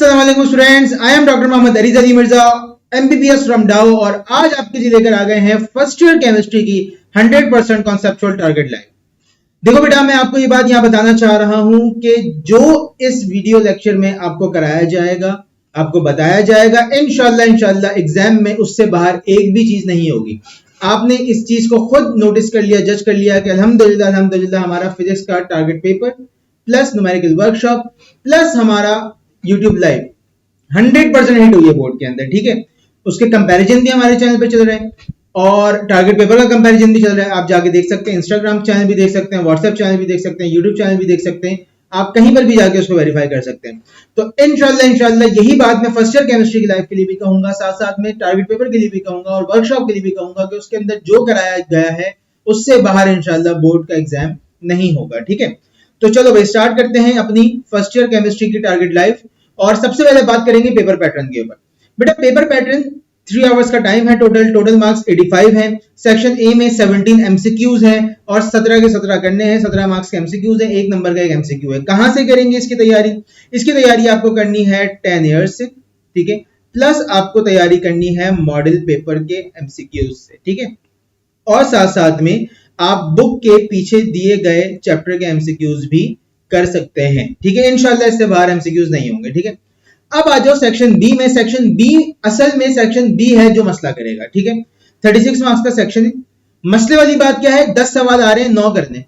अस्सलाम वालेकुम students, I am doctor Mohammad Areej Ali Mirza MBBS from Dow और आज आपके लिए लेकर आ गए हैं फर्स्ट ईयर केमिस्ट्री की 100% कॉन्सेप्चुअल टारगेट लाइव। देखो बेटा, मैं आपको ये बात यहां बताना चाह रहा हूं कि जो इस वीडियो लेक्चर में आपको कराया जाएगा, आपको बताया जाएगा, इंशाल्लाह एग्जाम में उससे बाहर एक भी चीज नहीं होगी। आपने इस चीज को खुद नोटिस कर लिया, जज कर लिया कि अल्हम्दुलिल्लाह हमारा फिजिक्स का target paper plus numerical workshop plus हमारा यूट्यूब लाइव 100% हिट हुई है बोर्ड के अंदर। ठीक है, उसके कंपैरिजन भी हमारे चैनल पे चल रहे हैं और टारगेट पेपर का कंपैरिजन भी चल रहा है। आप जाके देख सकते हैं, इंस्टाग्राम चैनल भी देख सकते हैं, व्हाट्सएप चैनल भी देख सकते हैं, यूट्यूब चैनल भी देख सकते हैं, आप कहीं पर भी जाके उसको वेरीफाई कर सकते हैं। तो इंशाल्लाह यही बात मैं फर्स्ट ईयर केमिस्ट्री की लाइफ के लिए भी कहूंगा, साथ साथ में टारगेट पेपर के लिए भी कहूंगा और वर्कशॉप के लिए भी कहूंगा कि उसके अंदर जो कराया गया है उससे बाहर इंशाल्लाह बोर्ड का एग्जाम नहीं होगा। ठीक है, तो चलो भाई स्टार्ट करते हैं अपनी फर्स्ट ईयर केमिस्ट्री की टारगेट लाइव और सबसे पहले बात करेंगे पेपर पैटर्न के ऊपर। बेटा पेपर पैटर्न 3 आवर्स का टाइम है, टोटल मार्क्स 85 हैं। सेक्शन ए में 17 एमसीक्यूज हैं और 17 के 17 करने हैं, 17 मार्क्स के एमसीक्यूज हैं, 1 नंबर का एक एमसीक्यू है। कहां से करेंगे इसकी तैयारी? इसकी तैयारी आपको करनी है 10 ईयर्स से, ठीक है, प्लस आपको तैयारी करनी है मॉडल पेपर के एमसीक्यूज से। ठीक है, और साथ साथ में आप बुक के पीछे दिए गए चैप्टर के एमसीक्यूज भी कर सकते हैं। ठीक है, इंशाल्लाह इससे बाहर एमसीक्यूज नहीं होंगे। ठीक है, अब आ जाओ सेक्शन बी में। सेक्शन बी असल में सेक्शन बी है जो मसला करेगा। ठीक है, 36 मार्क्स का सेक्शन है। मसले वाली बात क्या है? 10 सवाल आ रहे हैं, 9 करने।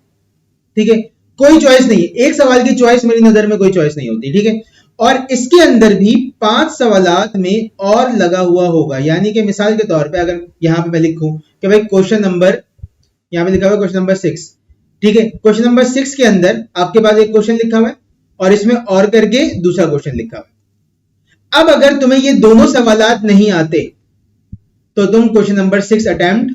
ठीक है, कोई चॉइस नहीं है, एक सवाल की चॉइस मेरी नजर में कोई चॉइस नहीं होती। ठीक है, और इसके अंदर भी 5 सवालात में और लगा हुआ होगा, यानी कि मिसाल के तौर पे अगर यहां पे मैं लिखूं कि भाई क्वेश्चन नंबर, यहां पे लिखा हुआ है क्वेश्चन नंबर 6। ठीक है, क्वेश्चन नंबर 6 के अंदर आपके पास एक क्वेश्चन लिखा हुआ है और इसमें और करके दूसरा क्वेश्चन लिखा हुआ है। अब अगर तुम्हें ये दोनों सवालात नहीं आते तो तुम क्वेश्चन नंबर 6 अटेम्प्ट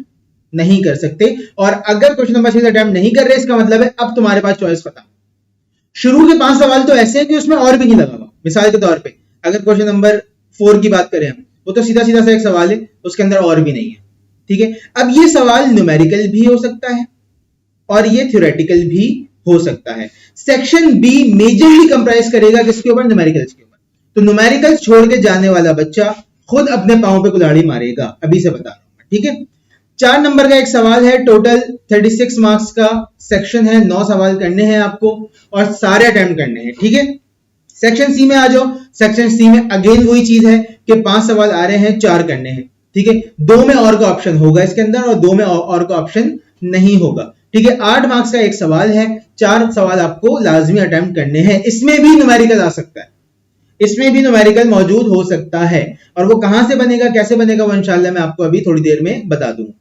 नहीं कर सकते, और अगर क्वेश्चन नंबर 6 अटेम्प्ट नहीं कर रहे इसका मतलब है अब तुम्हारे पास चॉइस खत्म। शुरू के 5 सवाल तो ऐसे हैं कि उसमें और भी नहीं लगा हुआ। मिसाल के तौर पे अगर क्वेश्चन नंबर 4 की बात करें हम, वो तो सीधा सीधा सा एक सवाल है, उसके अंदर और भी नहीं है। ठीक है, अब ये सवाल न्यूमेरिकल भी हो सकता है और ये थ्योरेटिकल भी हो सकता है। सेक्शन बी मेजरली कंप्राइज करेगा किसके ऊपर? न्यूमेरिकल्स के ऊपर। तो न्यूमेरिकल्स छोड़ के जाने वाला बच्चा खुद अपने पांव पे कुल्हाड़ी मारेगा, अभी से बता रहा हूं। ठीक है, 4 नंबर का एक सवाल है, टोटल 36 मार्क्स का सेक्शन है, 9 सवाल करने हैं आपको और सारे अटेम्प्ट करने हैं। ठीक है, सेक्शन सी में आ जाओ। सेक्शन सी में अगेन वही चीज है कि 5 सवाल आ रहे हैं, 4 करने हैं। ठीक है, 2 में और का ऑप्शन होगा इसके अंदर और 2 में और का ऑप्शन नहीं होगा। ठीक है, 8 मार्क्स का एक सवाल है, 4 सवाल आपको लाजमी अटेम्प्ट करने हैं। इसमें भी न्यूमेरिकल आ सकता है, इसमें भी न्यूमेरिकल मौजूद हो सकता है, और वो कहां से बनेगा, कैसे बनेगा, वो इंशाल्लाह मैं आपको अभी थोड़ी देर में बता दूंगा।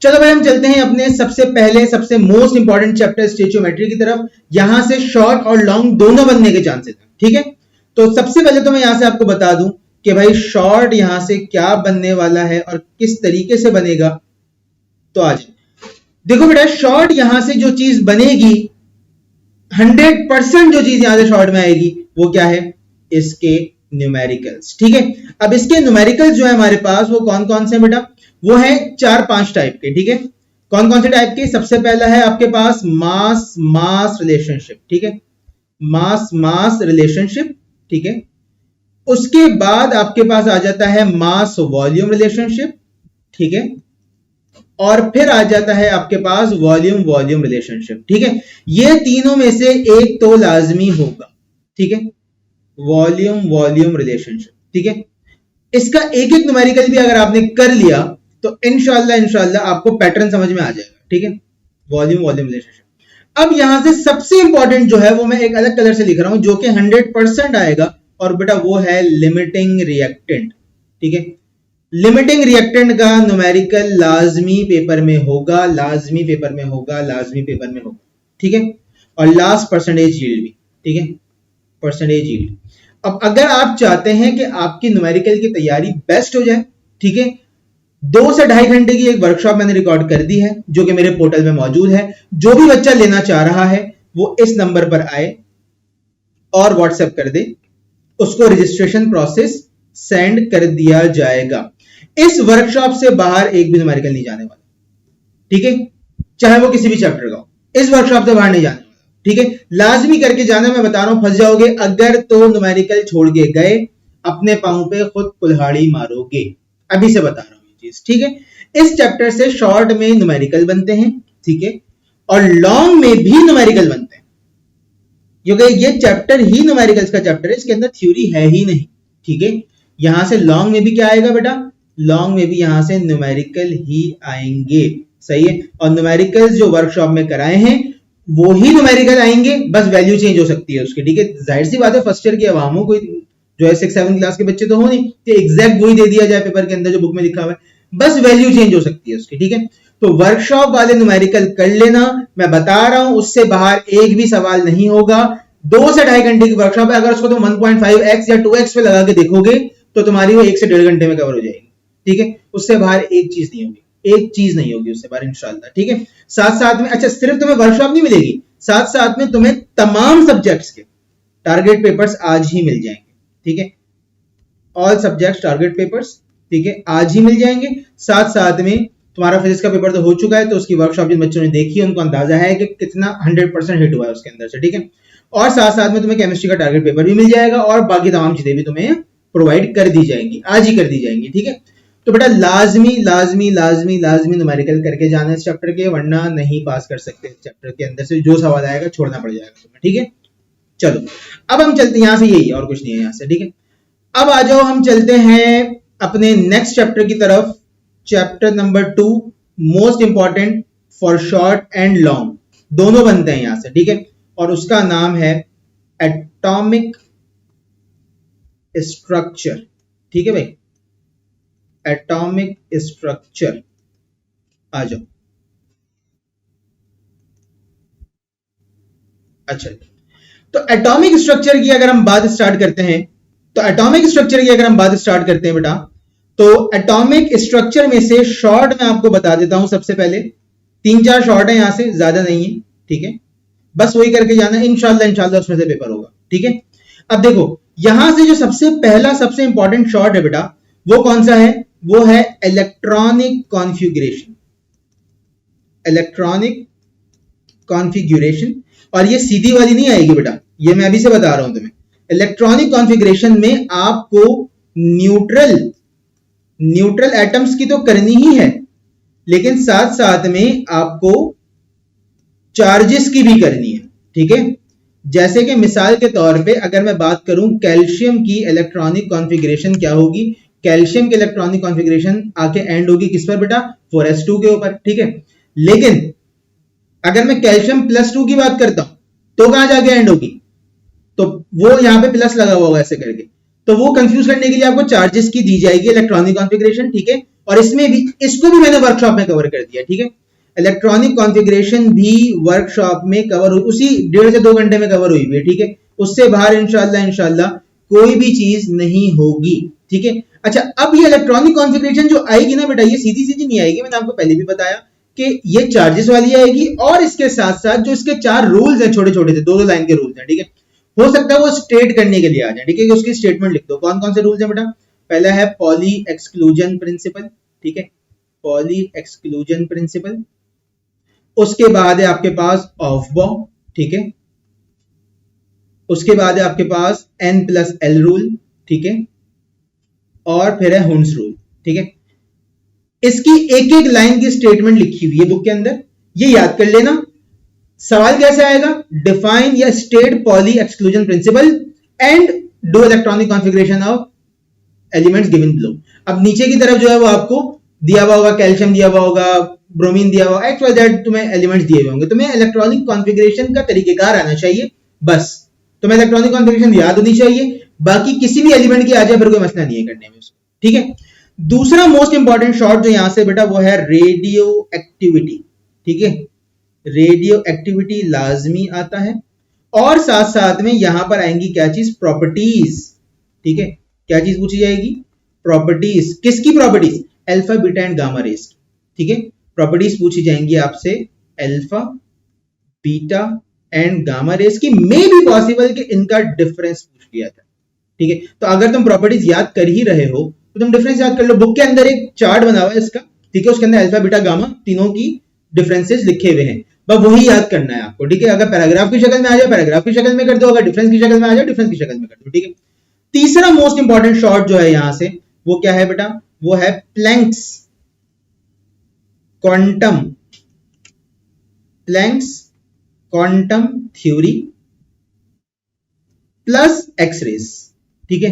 चलो भाई हम चलते हैं अपने सबसे पहले सबसे मोस्ट इंपॉर्टेंट चैप्टर स्टेचियोमेट्री की तरफ। यहां से शॉर्ट और लॉन्ग दोनों बनने के चांसेस हैं। ठीक है, तो सबसे पहले तो मैं यहां से आपको बता दूं कि भाई शॉर्ट यहां से क्या बनने वाला है और किस तरीके से बनेगा। तो आज देखो बेटा, शॉर्ट यहां से जो चीज बनेगी, 100% जो चीज यहां से शॉर्ट में आएगी वो क्या है? इसके न्यूमेरिकल्स। ठीक है, अब इसके न्यूमेरिकल्स जो है हमारे पास वो कौन कौन से बेटा? वो है 4-5 टाइप के। ठीक है, कौन कौन से टाइप के? सबसे पहला है आपके पास मास मास रिलेशनशिप। ठीक है, मास मास रिलेशनशिप। ठीक है, उसके बाद आपके पास आ जाता है मास वॉल्यूम रिलेशनशिप। ठीक है, और फिर आ जाता है आपके पास वॉल्यूम वॉल्यूम रिलेशनशिप। ठीक है, ये तीनों में से एक तो लाजमी होगा। ठीक है, वॉल्यूम वॉल्यूम रिलेशनशिप। ठीक है, इसका एक एक न्यूमेरिकल भी अगर आपने कर लिया तो इंशाल्लाह आपको पैटर्न समझ में आ जाएगा। ठीक है, वॉल्यूम वॉल्यूम रिलेशनशिप। अब यहां से सबसे इंपॉर्टेंट जो है वो मैं एक अलग कलर से लिख रहा हूं जो कि 100% आएगा, और बेटा वो है लिमिटिंग रिएक्टेंट। ठीक है, लिमिटिंग रिएक्टेंट का न्यूमेरिकल लाजमी पेपर में होगा, लाजमी पेपर में होगा, लाजमी पेपर में होगा। ठीक है, और लास्ट परसेंटेज यील्ड भी। ठीक है, परसेंटेज यील्ड। अब अगर आप चाहते हैं कि आपकी न्यूमेरिकल की तैयारी बेस्ट हो जाए, ठीक है, 2 से 2.5 घंटे की एक वर्कशॉप मैंने रिकॉर्ड कर दी है जो कि मेरे पोर्टल में मौजूद है। जो भी बच्चा लेना चाह रहा है वो इस नंबर पर आए और व्हाट्सएप कर दे, उसको रजिस्ट्रेशन प्रोसेस सेंड कर दिया जाएगा। इस वर्कशॉप से बाहर एक भी न्यूमेरिकल नहीं जाने वाला। ठीक है, चाहे वो किसी भी चैप्टर का हो, इस वर्कशॉप से बाहर नहीं जाने वाला। ठीक है, लाजमी करके जाना, मैं बता रहा हूं फंस जाओगे अगर तो न्यूमेरिकल छोड़ के गए अपने पाँव पे खुद कुल्हाड़ी मारोगे। अभी से बता रहा हूँ ये चीज, ठीक है। इस चैप्टर से शॉर्ट में न्यूमेरिकल बनते हैं, ठीक है, और लॉन्ग में भी न्यूमेरिकल बनते हैं, क्योंकि ये चैप्टर ही न्यूमेरिकल्स का चैप्टर है, इसके अंदर थ्योरी है ही नहीं, ठीक है। यहां से लॉन्ग में भी क्या आएगा बेटा, लॉन्ग में भी यहां से न्यूमेरिकल ही आएंगे, सही है। और न्यूमेरिकल्स जो वर्कशॉप में कराए हैं वो ही न्यूमेरिकल आएंगे, बस वैल्यू चेंज हो सकती है उसकी, ठीक है। जाहिर सी बात है, फर्स्ट ईयर की अवाम हो, कोई जो है 6-7 क्लास के बच्चे तो हो नहीं कि एग्जैक्ट वही दे दिया जाए पेपर के अंदर जो बुक में लिखा हुआ है, बस वैल्यू चेंज हो सकती है उसकी, ठीक है। तो वर्कशॉप वाले न्यूमेरिकल कर लेना, मैं बता रहा हूं उससे बाहर एक भी सवाल नहीं होगा। 2 से 2.5 घंटे की वर्कशॉप है, अगर उसको तुम 1.5x या 2x पे लगा के देखोगे तो तुम्हारी वो 1 से 1.5 घंटे में कवर हो जाएगी, ठीक है। उससे बाहर एक चीज नहीं होगी, एक चीज नहीं होगी उससे बाहर इंशाल्लाह, ठीक है। साथ साथ में, अच्छा सिर्फ तुम्हें वर्कशॉप नहीं मिलेगी, साथ साथ में तुम्हें तमाम सब्जेक्ट्स के टारगेट पेपर्स आज ही मिल जाएंगे, ठीक है। ऑल सब्जेक्ट्स टारगेट पेपर्स, ठीक है, आज ही मिल जाएंगे। साथ साथ में तुम्हारा फिजिक्स का पेपर तो हो चुका है, तो उसकी वर्कशॉप जिन बच्चों ने देखी है उनको अंदाजा है कि कितना 100% हिट हुआ है उसके अंदर से, ठीक है। और साथ साथ में तुम्हें केमिस्ट्री का टारगेट पेपर भी मिल जाएगा और बाकी तमाम चीजें भी तुम्हें प्रोवाइड कर दी जाएंगी, आज ही कर दी जाएंगी, ठीक है। तो बेटा लाजमी लाजमी लाजमी लाजमी न्यूमेरिकल करके जाना इस चैप्टर के, वरना नहीं पास कर सकते इस चैप्टर के अंदर से, जो सवाल आएगा छोड़ना पड़ जाएगा तुम्हें, ठीक है। चलो अब हम चलते, यहां से यही और कुछ नहीं है यहां से, ठीक है। अब आ जाओ हम चलते हैं अपने नेक्स्ट चैप्टर की तरफ, chapter number 2, most important for short and long, दोनों बनते हैं यहां से, ठीक है। और उसका नाम है एटॉमिक स्ट्रक्चर, ठीक है भाई, एटॉमिक स्ट्रक्चर। आ जाओ, अच्छा तो एटॉमिक स्ट्रक्चर की अगर हम बात स्टार्ट करते हैं, तो एटॉमिक स्ट्रक्चर की अगर हम बात स्टार्ट करते हैं बेटा, तो एटॉमिक स्ट्रक्चर में से शॉर्ट में आपको बता देता हूं, सबसे पहले 3-4 शॉर्ट है यहां से, ज्यादा नहीं है, ठीक है। बस वही करके जाना, इंशाल्लाह इंशाल्लाह उसमें से पेपर होगा, ठीक है। अब देखो यहां से जो सबसे पहला सबसे इंपॉर्टेंट शॉर्ट है बेटा, वो कौन सा है, वो है इलेक्ट्रॉनिक कॉन्फ़िगरेशन, इलेक्ट्रॉनिक कॉन्फ़िगरेशन। और ये सीधी वाली नहीं आएगी बेटा, ये मैं अभी से बता रहा हूं तुम्हें। इलेक्ट्रॉनिक कॉन्फ़िगरेशन में आपको न्यूट्रल एटम्स की तो करनी ही है, लेकिन साथ साथ में आपको चार्जेस की भी करनी है, ठीक है। जैसे कि मिसाल के तौर पे अगर मैं बात करूं कैल्शियम की इलेक्ट्रॉनिक कॉन्फ़िगरेशन क्या होगी, कैल्शियम की इलेक्ट्रॉनिक कॉन्फ़िगरेशन आके एंड होगी किस पर बेटा, 4s2 के ऊपर, ठीक है। लेकिन अगर मैं कैल्शियम +2 की बात करता हूं तो कहां जाके एंड होगी, तो वो यहां पे प्लस लगा हुआ होगा ऐसे करके, तो वो कंफ्यूज करने के लिए आपको चार्जेस की दी जाएगी इलेक्ट्रॉनिक कॉन्फ़िगरेशन, ठीक है। और इसमें भी, इसको भी मैंने वर्कशॉप में कवर कर दिया, ठीक है। इलेक्ट्रॉनिक कॉन्फ़िगरेशन भी वर्कशॉप में कवर हुई, उसी 1.5 से 2 घंटे में कवर हुई है, ठीक है। उससे बाहर इंशाल्लाह कोई भी चीज नहीं होगी, ठीक है। अच्छा अब ये इलेक्ट्रॉनिक कॉन्फ़िगरेशन जो आएगी ना बेटा, ये सीधी सीधी नहीं आएगी, मैंने आपको पहले भी बताया कि ये चार्जेस वाली आएगी, और इसके साथ साथ जो इसके 4 रूल्स हैं छोटे छोटे से, 2-2 लाइन के रूल्स हैं, ठीक है। हो सकता है वो स्टेट करने के लिए आ जाए, ठीक है, उसकी स्टेटमेंट लिख दो। कौन कौन से रूल्स हैं बेटा, पहला है पॉली एक्सक्लूजन प्रिंसिपल, ठीक है, पॉली एक्सक्लूजन प्रिंसिपल। उसके बाद है आपके पास ऑफबॉ, ठीक है। उसके बाद है आपके पास N+L रूल, ठीक है। और फिर है हुंस रूल, ठीक है। इसकी एक एक लाइन की स्टेटमेंट लिखी हुई है बुक के अंदर, ये याद कर लेना। सवाल कैसे आएगा, डिफाइन या state poly exclusion principle and do electronic configuration of elements given below. अब नीचे की तरफ जो है वो आपको दिया हुआ होगा, कैल्शियम दिया हुआ होगा, ब्रोमीन दिया हुआ, XYZ तुम्हें एलिमेंट्स दिए हुए होंगे, तुम्हें इलेक्ट्रॉनिक कॉन्फ़िगरेशन का तरीकेकार आना चाहिए, बस तुम्हें इलेक्ट्रॉनिक कॉन्फ़िगरेशन याद होनी चाहिए, बाकी किसी भी एलिमेंट की आ जाए फिर कोई मसला नहीं है करने में, ठीक है। दूसरा मोस्ट इंपॉर्टेंट शॉर्ट जो यहां से बेटा वो है रेडियो एक्टिविटी, ठीक है, रेडियो एक्टिविटी लाजमी आता है। और साथ साथ में यहां पर आएंगी क्या चीज, प्रॉपर्टीज, ठीक है। क्या चीज पूछी जाएगी, प्रॉपर्टीज। किसकी properties, alpha beta and gamma rays, ठीक है। प्रॉपर्टीज पूछी जाएंगी आपसे alpha beta and gamma rays की, मे भी पॉसिबल कि इनका डिफरेंस पूछ लिया था, ठीक है। तो अगर तुम प्रॉपर्टीज याद कर ही रहे हो तो तुम डिफरेंस याद कर लो, बुक के अंदर एक चार्ट बना हुआ है इसका, ठीक है, उसके अंदर अल्फा बीटा गामा तीनों की डिफरेंसेस लिखे हुए हैं, बस वही याद करना है आपको, ठीक है। अगर पैराग्राफ की शक्ल में आ जाए पैराग्राफ की शक्ल में कर दो, अगर डिफरेंस की शक्ल में आ जाए डिफरेंस की शक्ल में कर दो, ठीक है। तीसरा मोस्ट इंपॉर्टेंट शॉर्ट जो है यहां से वो क्या है बेटा, वो है Planck's quantum theory plus x rays. ठीक है,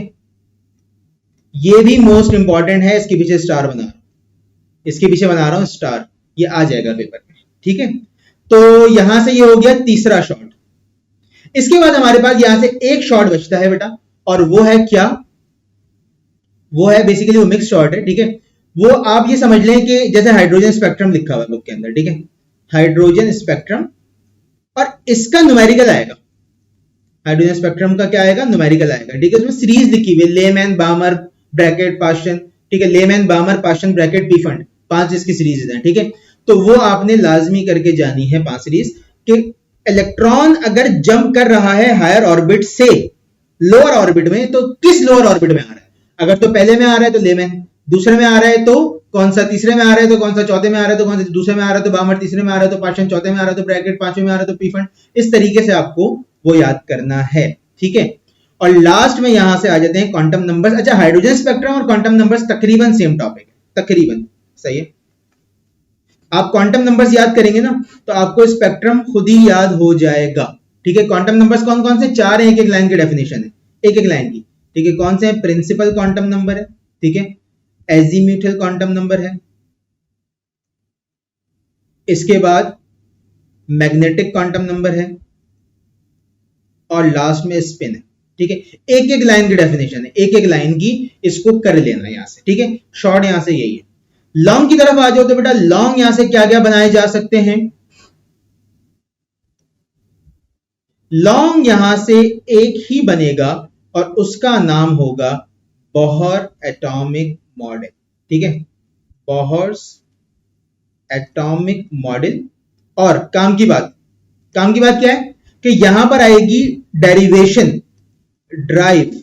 ये भी मोस्ट इंपॉर्टेंट है, इसके पीछे स्टार बना रहा हूं, इसके पीछे बना रहा हूं स्टार, ये आ जाएगा पेपर में। ठीक है, तो यहां से ये हो गया तीसरा शॉर्ट। इसके बाद हमारे पास यहां से एक शॉर्ट बचता है बेटा, और वो है क्या, वो है बेसिकली वो मिक्स शॉर्ट है। ठीक है, वो आप ये समझ लें कि जैसे हाइड्रोजन स्पेक्ट्रम लिखा हुआ है बुक के अंदर। ठीक है, हाइड्रोजन स्पेक्ट्रम, और इसका न्यूमेरिकल आएगा, हाइड्रोजन स्पेक्ट्रम का क्या आएगा, न्यूमेरिकल आएगा। ठीक है, उसमें सीरीज लिखी हुई है, लेमैन बामर ब्रैकेट पाशन। ठीक है, layman बामर Paschen bracket P fund, 5 इसकी सीरीज है। ठीक है, तो वो आपने लाजमी करके जानी है 5 सीरीज कि इलेक्ट्रॉन अगर जंप कर रहा है हायर ऑर्बिट से लोअर ऑर्बिट में, तो किस लोअर ऑर्बिट में आ रहा है। अगर तो पहले में आ रहा है तो लेमैन, दूसरे में आ रहा है तो कौन सा, तीसरे में आ रहा है तो कौन सा, चौथे में आ रहा है तो कौन सा, दूसरे में आ रहा है तो बामर, तीसरे में आ रहा है तो पाशन, चौथे में आ रहा है तो ब्रैकेट, पांचवें में आ रहा है तो पी फंड। इस तरीके से आपको वो याद करना है। ठीक है, और लास्ट में यहां से आ जाते हैं क्वांटम नंबर्स। अच्छा, हाइड्रोजन स्पेक्ट्रम और क्वांटम नंबर्स तकरीबन सेम टॉपिक है, तकरीबन सही है। आप क्वांटम नंबर्स याद करेंगे ना तो आपको स्पेक्ट्रम खुद ही याद हो जाएगा। ठीक है, क्वांटम नंबर्स कौन कौन से, 4 है, एक एक लाइन की डेफिनेशन है, एक एक लाइन की। ठीक है, कौन से हैं, प्रिंसिपल क्वांटम नंबर है, ठीक है, एजीम्यूथल क्वांटम नंबर है, इसके बाद मैग्नेटिक क्वांटम नंबर है, और लास्ट में स्पिन है। ठीक है, एक एक लाइन की डेफिनेशन है, एक एक लाइन की, इसको कर लेना यहां से। ठीक है, शॉर्ट यहां से यही है। लॉन्ग की तरफ आ जाओ तो बेटा लॉन्ग यहां से क्या क्या बनाए जा सकते हैं, लॉन्ग यहां से एक ही बनेगा और उसका नाम होगा बोहर एटॉमिक मॉडल। ठीक है, बोहर्स एटॉमिक मॉडल। और काम की बात क्या है कि यहां पर आएगी derivation, drive,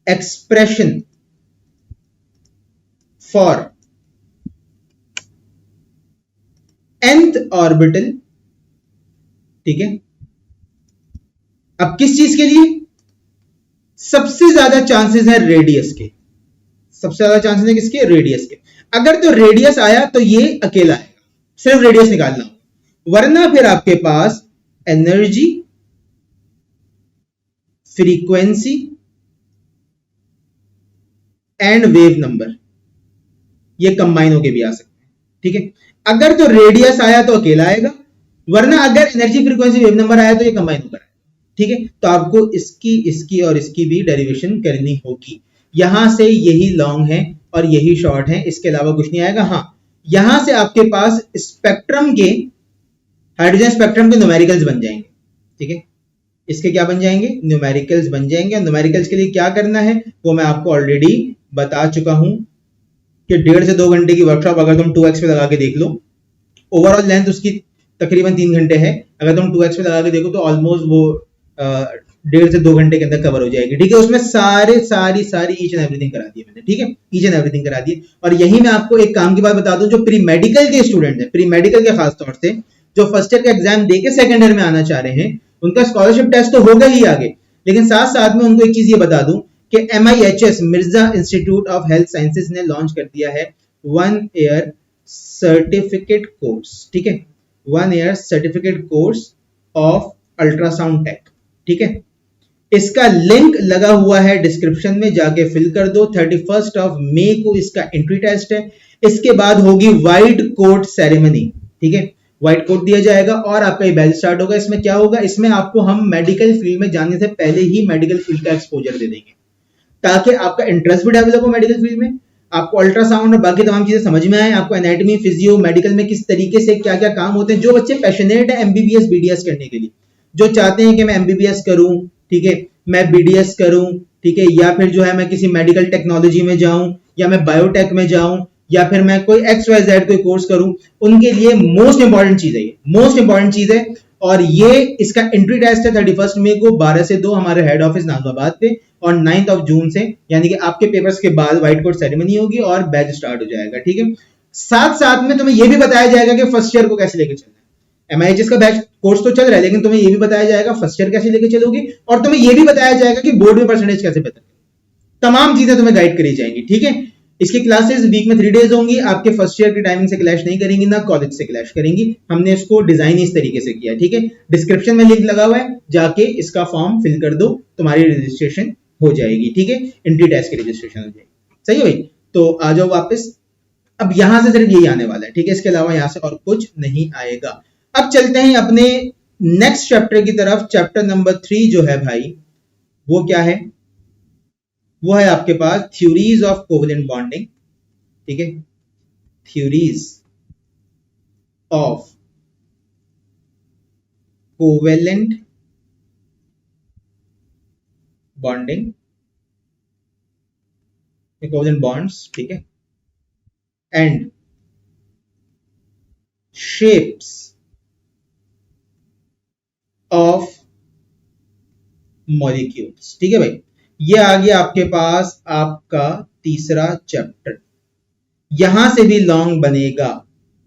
expression for nth orbital. ठीक है, अब किस चीज के लिए, सबसे ज्यादा चांसेस है रेडियस के, सबसे ज्यादा चांसेस है किसके, रेडियस के। अगर तो रेडियस आया तो ये अकेला आएगा, सिर्फ रेडियस निकालना, वरना फिर आपके पास energy, frequency and wave number, ये कंबाइन होके भी आ सकते हैं। ठीक है, अगर तो रेडियस आया तो अकेला आएगा, वरना अगर एनर्जी, फ्रीक्वेंसी, वेव नंबर आया तो ये कंबाइन होकर आएगा। ठीक है, तो आपको इसकी और इसकी भी डेरिवेशन करनी होगी। यहां से यही लॉन्ग है और यही शॉर्ट है, इसके अलावा कुछ नहीं आएगा। हाँ, यहां से आपके पास स्पेक्ट्रम के, हाइड्रोजन स्पेक्ट्रम के न्यूमेरिकल्स बन जाएंगे। ठीक है, इसके क्या बन जाएंगे, न्यूमेरिकल्स बन जाएंगे। न्यूमेरिकल्स के लिए क्या करना है वो मैं आपको ऑलरेडी बता चुका हूं कि 1.5 से 2 घंटे की वर्कशॉप अगर तुम 2x पे लगा के देख लो, ओवरऑल लेंथ उसकी तकरीबन 3 घंटे है, अगर तुम 2x पे लगा के देखो तो ऑलमोस्ट वो 1.5 से 2 घंटे के अंदर कवर हो जाएगी। ठीक है, उसमें सारी ईच एंड एवरीथिंग करा दी मैंने। ठीक है, ईच एंड एवरीथिंग करा दी। और यही मैं आपको एक काम की बात बता दूं, जो प्री मेडिकल के स्टूडेंट हैं, प्री मेडिकल के खास तौर से जो फर्स्ट ईयर का एग्जाम देके सेकंड ईयर में आना चाह रहे हैं, उनका स्कॉलरशिप टेस्ट तो होगा ही आगे, लेकिन साथ साथ में उनको एक चीज ये बता दूं कि MIHS Mirza institute of health sciences ने लॉन्च कर दिया है 1 ईयर सर्टिफिकेट कोर्स। ठीक है, 1 year certificate course of ultrasound tech. ठीक है, इसका लिंक लगा हुआ है डिस्क्रिप्शन में, जाके फिल कर दो। 31 मई को इसका एंट्री टेस्ट है, इसके बाद होगी व्हाइट कोट सेरेमनी। ठीक है, व्हाइट कोट दिया जाएगा और आपका ये बैच स्टार्ट होगा। इसमें क्या होगा, इसमें आपको हम मेडिकल फील्ड में जाने से पहले ही मेडिकल फील्ड का एक्सपोजर दे देंगे, ताकि आपका इंटरेस्ट भी डेवलप हो मेडिकल फील्ड में, आपको अल्ट्रासाउंड और बाकी तमाम चीजें समझ में आए, आपको एनाटॉमी, फिजियो, मेडिकल में किस तरीके से क्या क्या काम होते हैं। जो बच्चे पैशनेट है MBBS BDS करने के लिए, जो चाहते हैं कि मैं MBBS करूं, ठीक है, मैं BDS करूं, ठीक है, या फिर जो है मैं किसी मेडिकल टेक्नोलॉजी में जाऊं, या मैं बायोटेक में जाऊं, या फिर मैं कोई XYZ कोई कोर्स करूं, उनके लिए मोस्ट इंपॉर्टेंट चीज है, ये मोस्ट इंपॉर्टेंट चीज है। और ये इसका एंट्री टेस्ट है 31 मई को 12 से 2 हमारे हेड ऑफिस नाजमाबाद पे, और 9 जून से यानी कि आपके पेपर्स के बाद व्हाइट कोट सेरेमनी होगी और बैच स्टार्ट हो जाएगा। ठीक है, साथ साथ में तुम्हें यह भी बताया जाएगा कि फर्स्ट ईयर को कैसे लेकर चलना है। MIHS का बैच कोर्स तो चल रहा है, लेकिन तुम्हें ये भी बताया जाएगा फर्स्ट ईयर कैसे लेके चलोगे, और तुम्हें ये भी बताया जाएगा कि बोर्ड में परसेंटेज कैसे बेहतर, तमाम चीजें तुम्हें गाइड करी जाएंगी। ठीक है, इसकी क्लासेस वीक में 3 डेज होंगी, आपके फर्स्ट ईयर की टाइमिंग से क्लैश नहीं करेंगी, ना कॉलेज से क्लैश करेंगी। हमने इसको डिजाइन इस तरीके से किया। ठीक है, डिस्क्रिप्शन में लिंक लगा हुआ है, जाके इसका फॉर्म फिल कर दो, तुम्हारी रजिस्ट्रेशन हो जाएगी। ठीक है, एंट्री टेस्ट की रजिस्ट्रेशन हो जाएगी। सही है भाई, तो आ जाओ वापस। अब यहां से सिर्फ यही आने वाला है। ठीक है, इसके अलावा यहां से और कुछ नहीं आएगा। अब चलते हैं अपने नेक्स्ट चैप्टर की तरफ। चैप्टर नंबर 3 जो है भाई, वो क्या है? वो है आपके पास थ्योरीज ऑफ कोवेलेंट बॉन्डिंग। ठीक है, theories of covalent bonding, covalent bonds. ठीक है, एंड शेप्स ऑफ मॉलिक्यूल्स। ठीक है भाई, ये आ गया आपके पास आपका तीसरा चैप्टर। यहां से भी लॉन्ग बनेगा,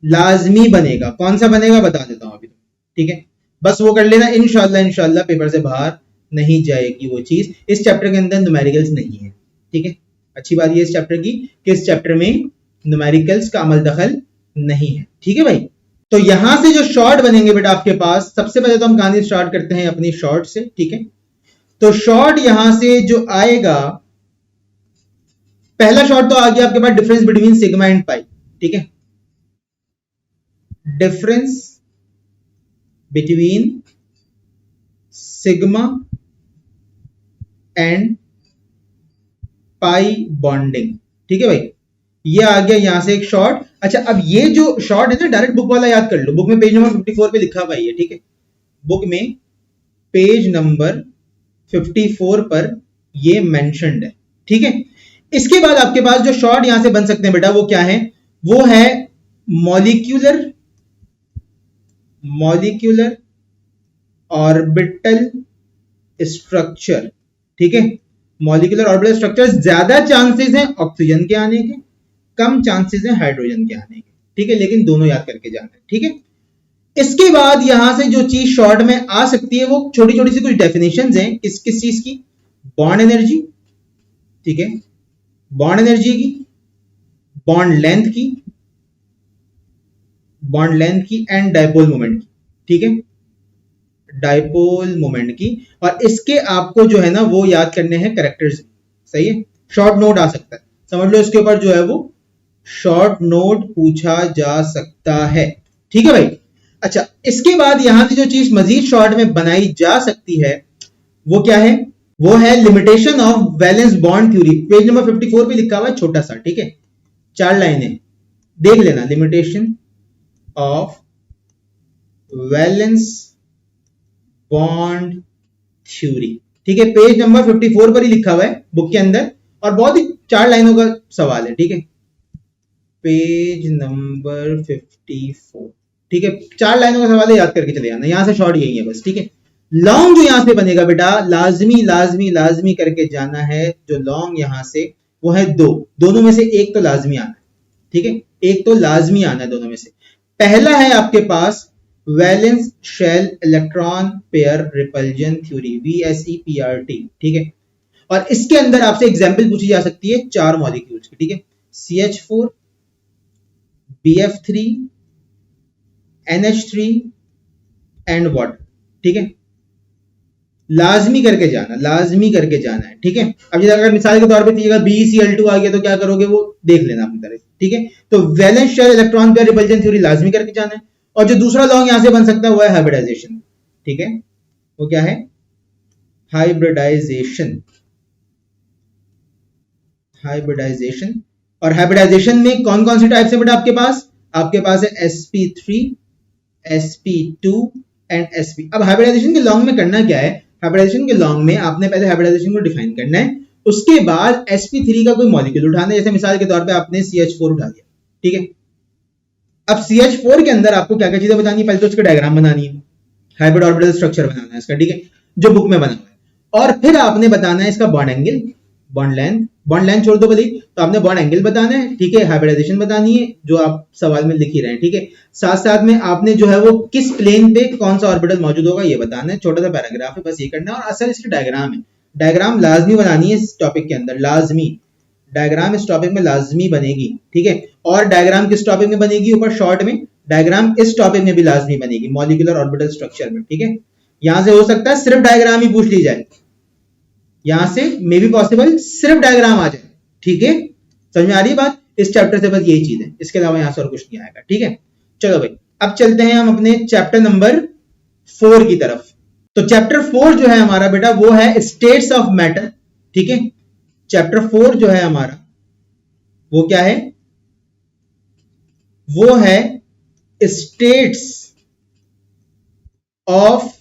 लाजमी बनेगा। कौन सा बनेगा बता देता हूं अभी। ठीक है, बस वो कर लेना, इंशाल्लाह पेपर से बाहर नहीं जाएगी वो चीज। इस चैप्टर के अंदर न्यूमेरिकल्स नहीं है। ठीक है, अच्छी बात ये इस चैप्टर की कि इस चैप्टर में न्यूमेरिकल्स का अमल दखल नहीं है। ठीक है भाई, तो यहां से जो शॉर्ट बनेंगे बेटा आपके पास, सबसे पहले तो हम कहानी स्टार्ट करते हैं अपनी शॉर्ट से। ठीक है, तो शॉर्ट यहां से जो आएगा, पहला शॉर्ट तो आ गया आपके पास difference between sigma and pi. ठीक है, difference between sigma and pi bonding. ठीक है भाई, ये आ गया यहां से एक शॉर्ट। अच्छा, अब ये जो शॉर्ट है ना, डायरेक्ट बुक वाला याद कर लो। बुक में पेज नंबर 54 पे लिखा हुआ है। ठीक है, बुक में पेज नंबर 54 पर ये मेंशन्ड है। ठीक है, इसके बाद आपके पास जो शॉर्ट यहां से बन सकते हैं बेटा, वो क्या है? वो है मॉलिक्यूलर ऑर्बिटल स्ट्रक्चर। ठीक है, मॉलिक्यूलर ऑर्बिटल स्ट्रक्चर, ज्यादा चांसेस हैं ऑक्सीजन के आने के, कम चांसेस हैं हाइड्रोजन के आने के। ठीक है, लेकिन दोनों याद करके जाना है। ठीक है, इसके बाद यहां से जो चीज शॉर्ट में आ सकती है, वो छोटी छोटी सी कुछ डेफिनेशंस हैं। किस किस चीज की? Bond energy. ठीक है, बॉन्ड एनर्जी की, बॉन्ड लेंथ की एंड डायपोल मोमेंट की। ठीक है, डायपोल मोमेंट की। और इसके आपको जो है ना वो याद करने हैं कैरेक्टर्स। सही है, शॉर्ट नोट आ सकता है, समझ लो इसके ऊपर जो है वो शॉर्ट नोट पूछा जा सकता है। ठीक है भाई, अच्छा, इसके बाद यहां से जो चीज मजीद शॉर्ट में बनाई जा सकती है वो क्या है? वो है limitation of valence bond theory. Page number 54 पे लिखा हुआ है, छोटा सा। ठीक है, 4 लाइनें देख लेना। Limitation of valence bond theory. ठीक है, पेज नंबर 54 पर ही लिखा हुआ है बुक के अंदर, और बहुत ही 4 लाइनों का सवाल है। ठीक है, पेज नंबर 54। ठीक है, 4 लाइनों का सवाल है, याद करके चले जाना। यहां से शॉर्ट यही है बस। ठीक है, लॉन्ग जो यहां से बनेगा बेटा, लाजमी करके जाना है। जो लॉन्ग यहां से वो है दोनों में से एक तो लाजमी आना है। ठीक है, एक तो लाजमी आना है दोनों में से। पहला है आपके पास valence shell electron pair repulsion theory, VSEPRT। ठीक है, और इसके अंदर आपसे एग्जांपल पूछी जा सकती है 4 मॉलिक्यूल्स की। ठीक है, CH4, BF3, NH3 and water. ठीक है, लाजमी करके जाना है। ठीक है, अब जैसे अगर मिसाल के तौर पे दिएगा BeCl2 आ गया तो क्या करोगे वो देख लेना अपनी तरफ। ठीक है, तो valence shell electron pair repulsion theory लाजमी करके जाना है। और जो दूसरा लॉन्ग यहां से बन सकता है वो है हाइब्रिडाइजेशन। ठीक है, वो क्या है? हाइब्रिडाइजेशन। और हाइब्रिडाइजेशन में कौन कौन सी टाइप्स है बेटा आपके पास? आपके पास है sp3, sp2 एंड sp। अब हाइब्रिडाइजेशन के लॉन्ग में करना क्या है? हाइब्रिडाइजेशन के लॉन्ग में आपने पहले हाइब्रिडाइजेशन को डिफाइन करना है, उसके बाद sp3 का कोई मॉलिक्यूल उठाना है। जैसे मिसाल के तौर पे आपने CH4 उठा लिया। ठीक है, अब CH4 के अंदर आपको क्या क्या चीजें बतानी है? पहले तो उसका डायग्राम बनानी है, हाइब्रिड ऑर्बिटल स्ट्रक्चर बनाना है इसका। ठीक है, जो बुक में बना हुआ है। और फिर आपने बताना है इसका बॉन्ड बॉन्ड लेंथ छोड़ दो भले, तो आपने बॉन्ड एंगल बताना है, ठीक है, हाइब्रिडाइजेशन बतानी है जो आप सवाल में लिख ही रहे हैं, ठीक है। साथ साथ में आपने जो है वो किस प्लेन पे कौन सा ऑर्बिटल मौजूद होगा ये बताना है, छोटा सा पैराग्राफ है, बस ये करना है। और असल इसकी डायग्राम है, डायग्राम लाजमी बनानी है इस टॉपिक के अंदर, लाजमी डायग्राम इस टॉपिक में लाजमी बनेगी, ठीक है। और डायग्राम किस टॉपिक में बनेगी, ऊपर शॉर्ट में डायग्राम इस टॉपिक में भी लाजमी बनेगी, मॉलिक्यूलर ऑर्बिटल स्ट्रक्चर में, ठीक है। यहां से हो सकता है सिर्फ डायग्राम ही पूछ ली जाए, यहां से मे बी पॉसिबल सिर्फ डायग्राम आ जाए, ठीक है। समझ में आ रही है बात, इस चैप्टर से बस यही चीज है, इसके अलावा यहां से और कुछ नहीं आएगा, ठीक है। चलो भाई अब चलते हैं हम अपने चैप्टर नंबर 4 की तरफ। तो चैप्टर 4 जो है हमारा बेटा वो है स्टेट्स ऑफ मैटर, ठीक है। चैप्टर 4 जो है हमारा वो क्या है, वो है स्टेट्स ऑफ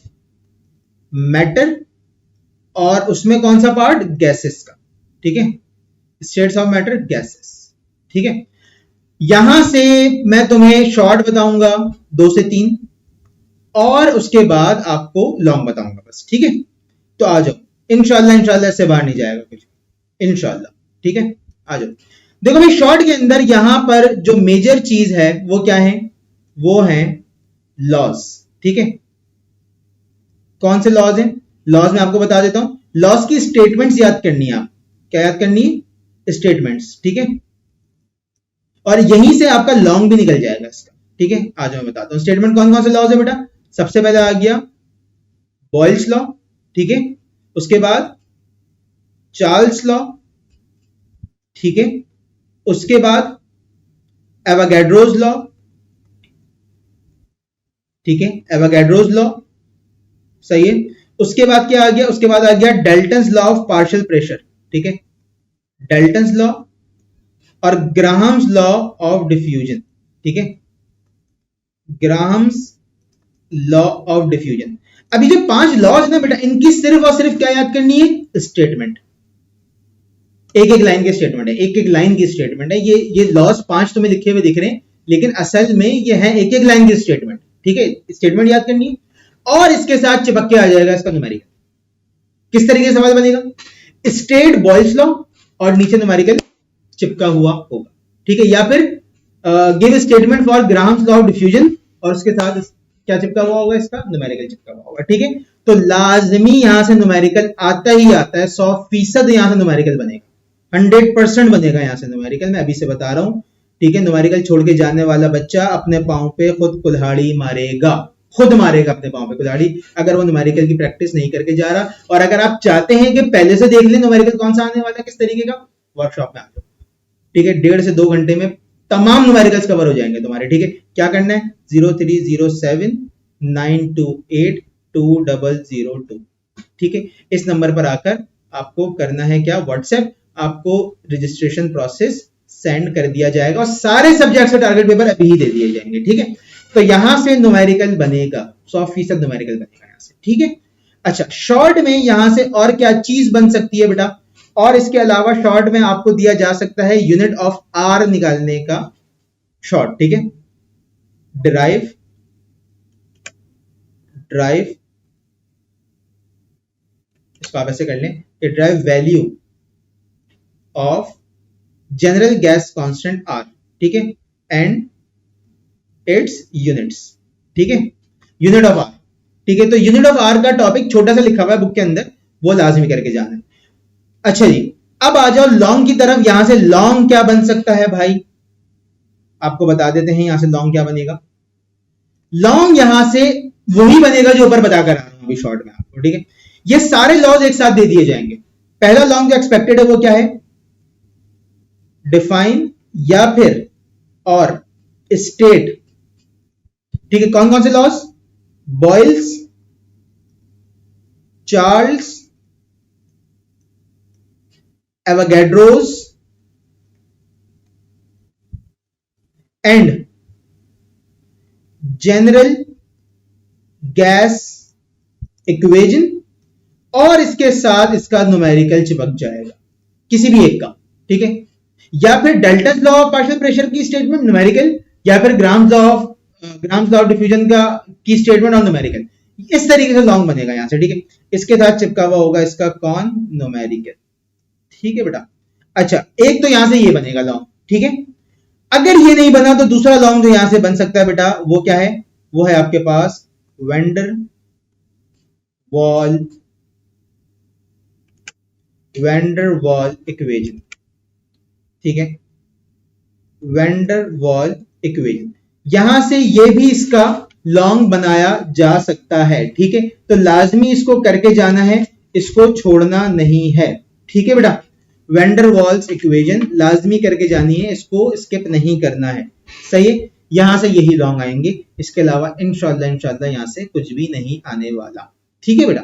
मैटर, और उसमें कौन सा पार्ट, गैसेस का, ठीक है, स्टेट्स ऑफ मैटर गैसेस, ठीक है। यहां से मैं तुम्हें शॉर्ट बताऊंगा 2 से 3, और उसके बाद आपको लॉन्ग बताऊंगा बस, ठीक है। तो आ जाओ, इंशाल्लाह इंशाल्लाह इससे बाहर नहीं जाएगा कुछ, इंशाल्लाह, ठीक है। आ जाओ, देखो भाई शॉर्ट के अंदर यहां पर जो मेजर चीज है वो क्या है, वो है लॉज, ठीक है। कौन से लॉज हैं, लॉज में आपको बता देता हूं, लॉज की स्टेटमेंट्स याद करनी है, आप क्या याद करनी है, स्टेटमेंट्स, ठीक है। और यहीं से आपका लॉन्ग भी निकल जाएगा इसका, ठीक है। आज मैं बताता हूं स्टेटमेंट कौन कौन से लॉज है बेटा। सबसे पहले आ गया बॉयल्स लॉ, ठीक है, उसके बाद चार्ल्स लॉ, ठीक है, उसके बाद एवोगैड्रोज लॉ, ठीक है, एवोगैड्रोज लॉ, सही है। उसके बाद क्या आ गया, उसके बाद आ गया Dalton's law of partial pressure, ठीक है, डाल्टन्स लॉ, और ग्राहम्स लॉ ऑफ डिफ्यूजन, ठीक है, ग्राहम्स लॉ ऑफ डिफ्यूजन। अभी जो 5 लॉज ना बेटा, इनकी सिर्फ और सिर्फ क्या याद करनी है, स्टेटमेंट, एक एक लाइन के स्टेटमेंट है, एक एक लाइन की स्टेटमेंट है। ये लॉज 5 तुम्हें लिखे हुए दिख रहे हैं, लेकिन असल में ये है एक एक लाइन की स्टेटमेंट, ठीक है, स्टेटमेंट याद करनी है। और इसके साथ चिपक के आ जाएगा इसका न्यूमेरिकल। किस तरीके से सवाल बनेगा, स्टेट बॉयल्स लॉ और नीचे न्यूमेरिकल चिपका हुआ होगा, ठीक है, या फिर give statement for Graham's law of diffusion, और उसके साथ क्या चिपका हुआ होगा, इसका न्यूमेरिकल चिपका हुआ होगा, ठीक है। तो लाजमी यहां से न्यूमेरिकल आता ही आता है, 100% यहां से न्यूमेरिकल बनेगा, 100% बनेगा यहां से न्यूमेरिकल, मैं अभी से बता रहा हूं, ठीक है। न्यूमेरिकल छोड़ के जाने वाला बच्चा अपने पांव पे खुद कुल्हाड़ी मारेगा, खुद मारेगा अपने पांव पे कुल्हाड़ी, अगर वो न्यूमेरिकल की प्रैक्टिस नहीं करके जा रहा। और अगर आप चाहते हैं कि पहले से देख लें न्यूमेरिकल कौन सा आने वाला है, किस तरीके का, वर्कशॉप में आ जाओ, ठीक है। 1.5 से 2 घंटे में तमाम न्यूमेरिकल्स कवर हो जाएंगे तुम्हारे, ठीक है। क्या करना है, 030792820002, ठीक है, इस नंबर पर आकर आपको करना है क्या, व्हाट्सएप, आपको रजिस्ट्रेशन प्रोसेस सेंड कर दिया जाएगा, और सारे सब्जेक्ट्स के टारगेट पेपर अभी ही दे दिए जाएंगे, ठीक है। तो यहां से न्यूमेरिकल बनेगा, 100% न्यूमेरिकल बनेगा यहां से, ठीक है। अच्छा, शॉर्ट में यहां से और क्या चीज बन सकती है बेटा, और इसके अलावा शॉर्ट में आपको दिया जा सकता है यूनिट ऑफ आर निकालने का शॉर्ट, ठीक है। ड्राइव इसको आप ऐसे कर लें कि derive value of general gas constant R, ठीक है, एंड इट्स यूनिट्स, ठीक है, यूनिट ऑफ आर, ठीक है। तो यूनिट ऑफ आर का टॉपिक छोटा सा लिखा हुआ है बुक के अंदर, वो लाजमी करके जाना है। अच्छा जी, अब आ जाओ लॉन्ग की तरफ। यहां से लॉन्ग क्या बन सकता है भाई, आपको बता देते हैं यहां से लॉन्ग क्या बनेगा। लॉन्ग यहां से वही बनेगा जो ऊपर बता कर आ रहा हूं अभी शॉर्ट में आपको, ठीक है। ये सारे लॉज एक साथ दे दिए जाएंगे। पहला लॉन्ग जो एक्सपेक्टेड है वो क्या है, डिफाइन या फिर और स्टेट, ठीक है। कौन कौन से laws, Boyle's, Charles, Avogadro's and general gas equation, और इसके साथ इसका न्यूमेरिकल चिपक जाएगा किसी भी एक का, ठीक है। या फिर Dalton's law of partial pressure की स्टेटमेंट न्यूमेरिकल, या फिर ग्राम्स लॉ ऑफ डिफ्यूजन का की स्टेटमेंट और न्यूमेरिकल, इस तरीके से लॉन्ग बनेगा यहां से, ठीक है। इसके साथ चिपका हुआ होगा इसका कौन, न्यूमेरिकल, ठीक है बेटा। अच्छा, एक तो यहां से ये बनेगा लॉन्ग, ठीक है। अगर ये नहीं बना तो दूसरा लॉन्ग जो यहां से बन सकता है बेटा वो क्या है, वो है आपके पास वेंडर वॉल इक्वेशन, ठीक है। वेंडर वॉल इक्वेशन, यहां से ये भी इसका लॉन्ग बनाया जा सकता है, ठीक है। तो लाजमी इसको करके जाना है, इसको छोड़ना नहीं है, ठीक है बेटा। वेंडर वॉल्स इक्वेशन लाजमी करके जानी है, इसको स्किप नहीं करना है, सही है। यहां से यही लॉन्ग आएंगे, इसके अलावा इंशाल्लाह यहां से कुछ भी नहीं आने वाला, ठीक है बेटा।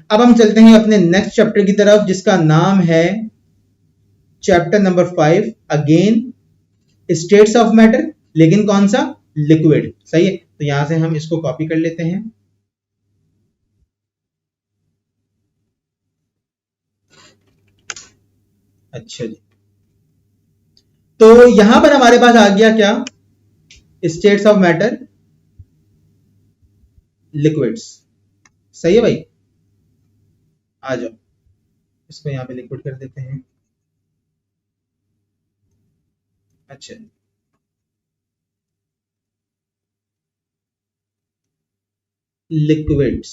अब हम चलते हैं अपने नेक्स्ट चैप्टर की तरफ, जिसका नाम है chapter number 5, again states of matter, लेकिन कौन सा, लिक्विड, सही है। तो यहां से हम इसको कॉपी कर लेते हैं। अच्छा जी, तो यहां पर हमारे पास आ गया क्या, स्टेट्स ऑफ मैटर, लिक्विड्स, सही है भाई। आ जाओ, इसको यहां पे लिक्विड कर देते हैं। अच्छा, लिक्विड्स,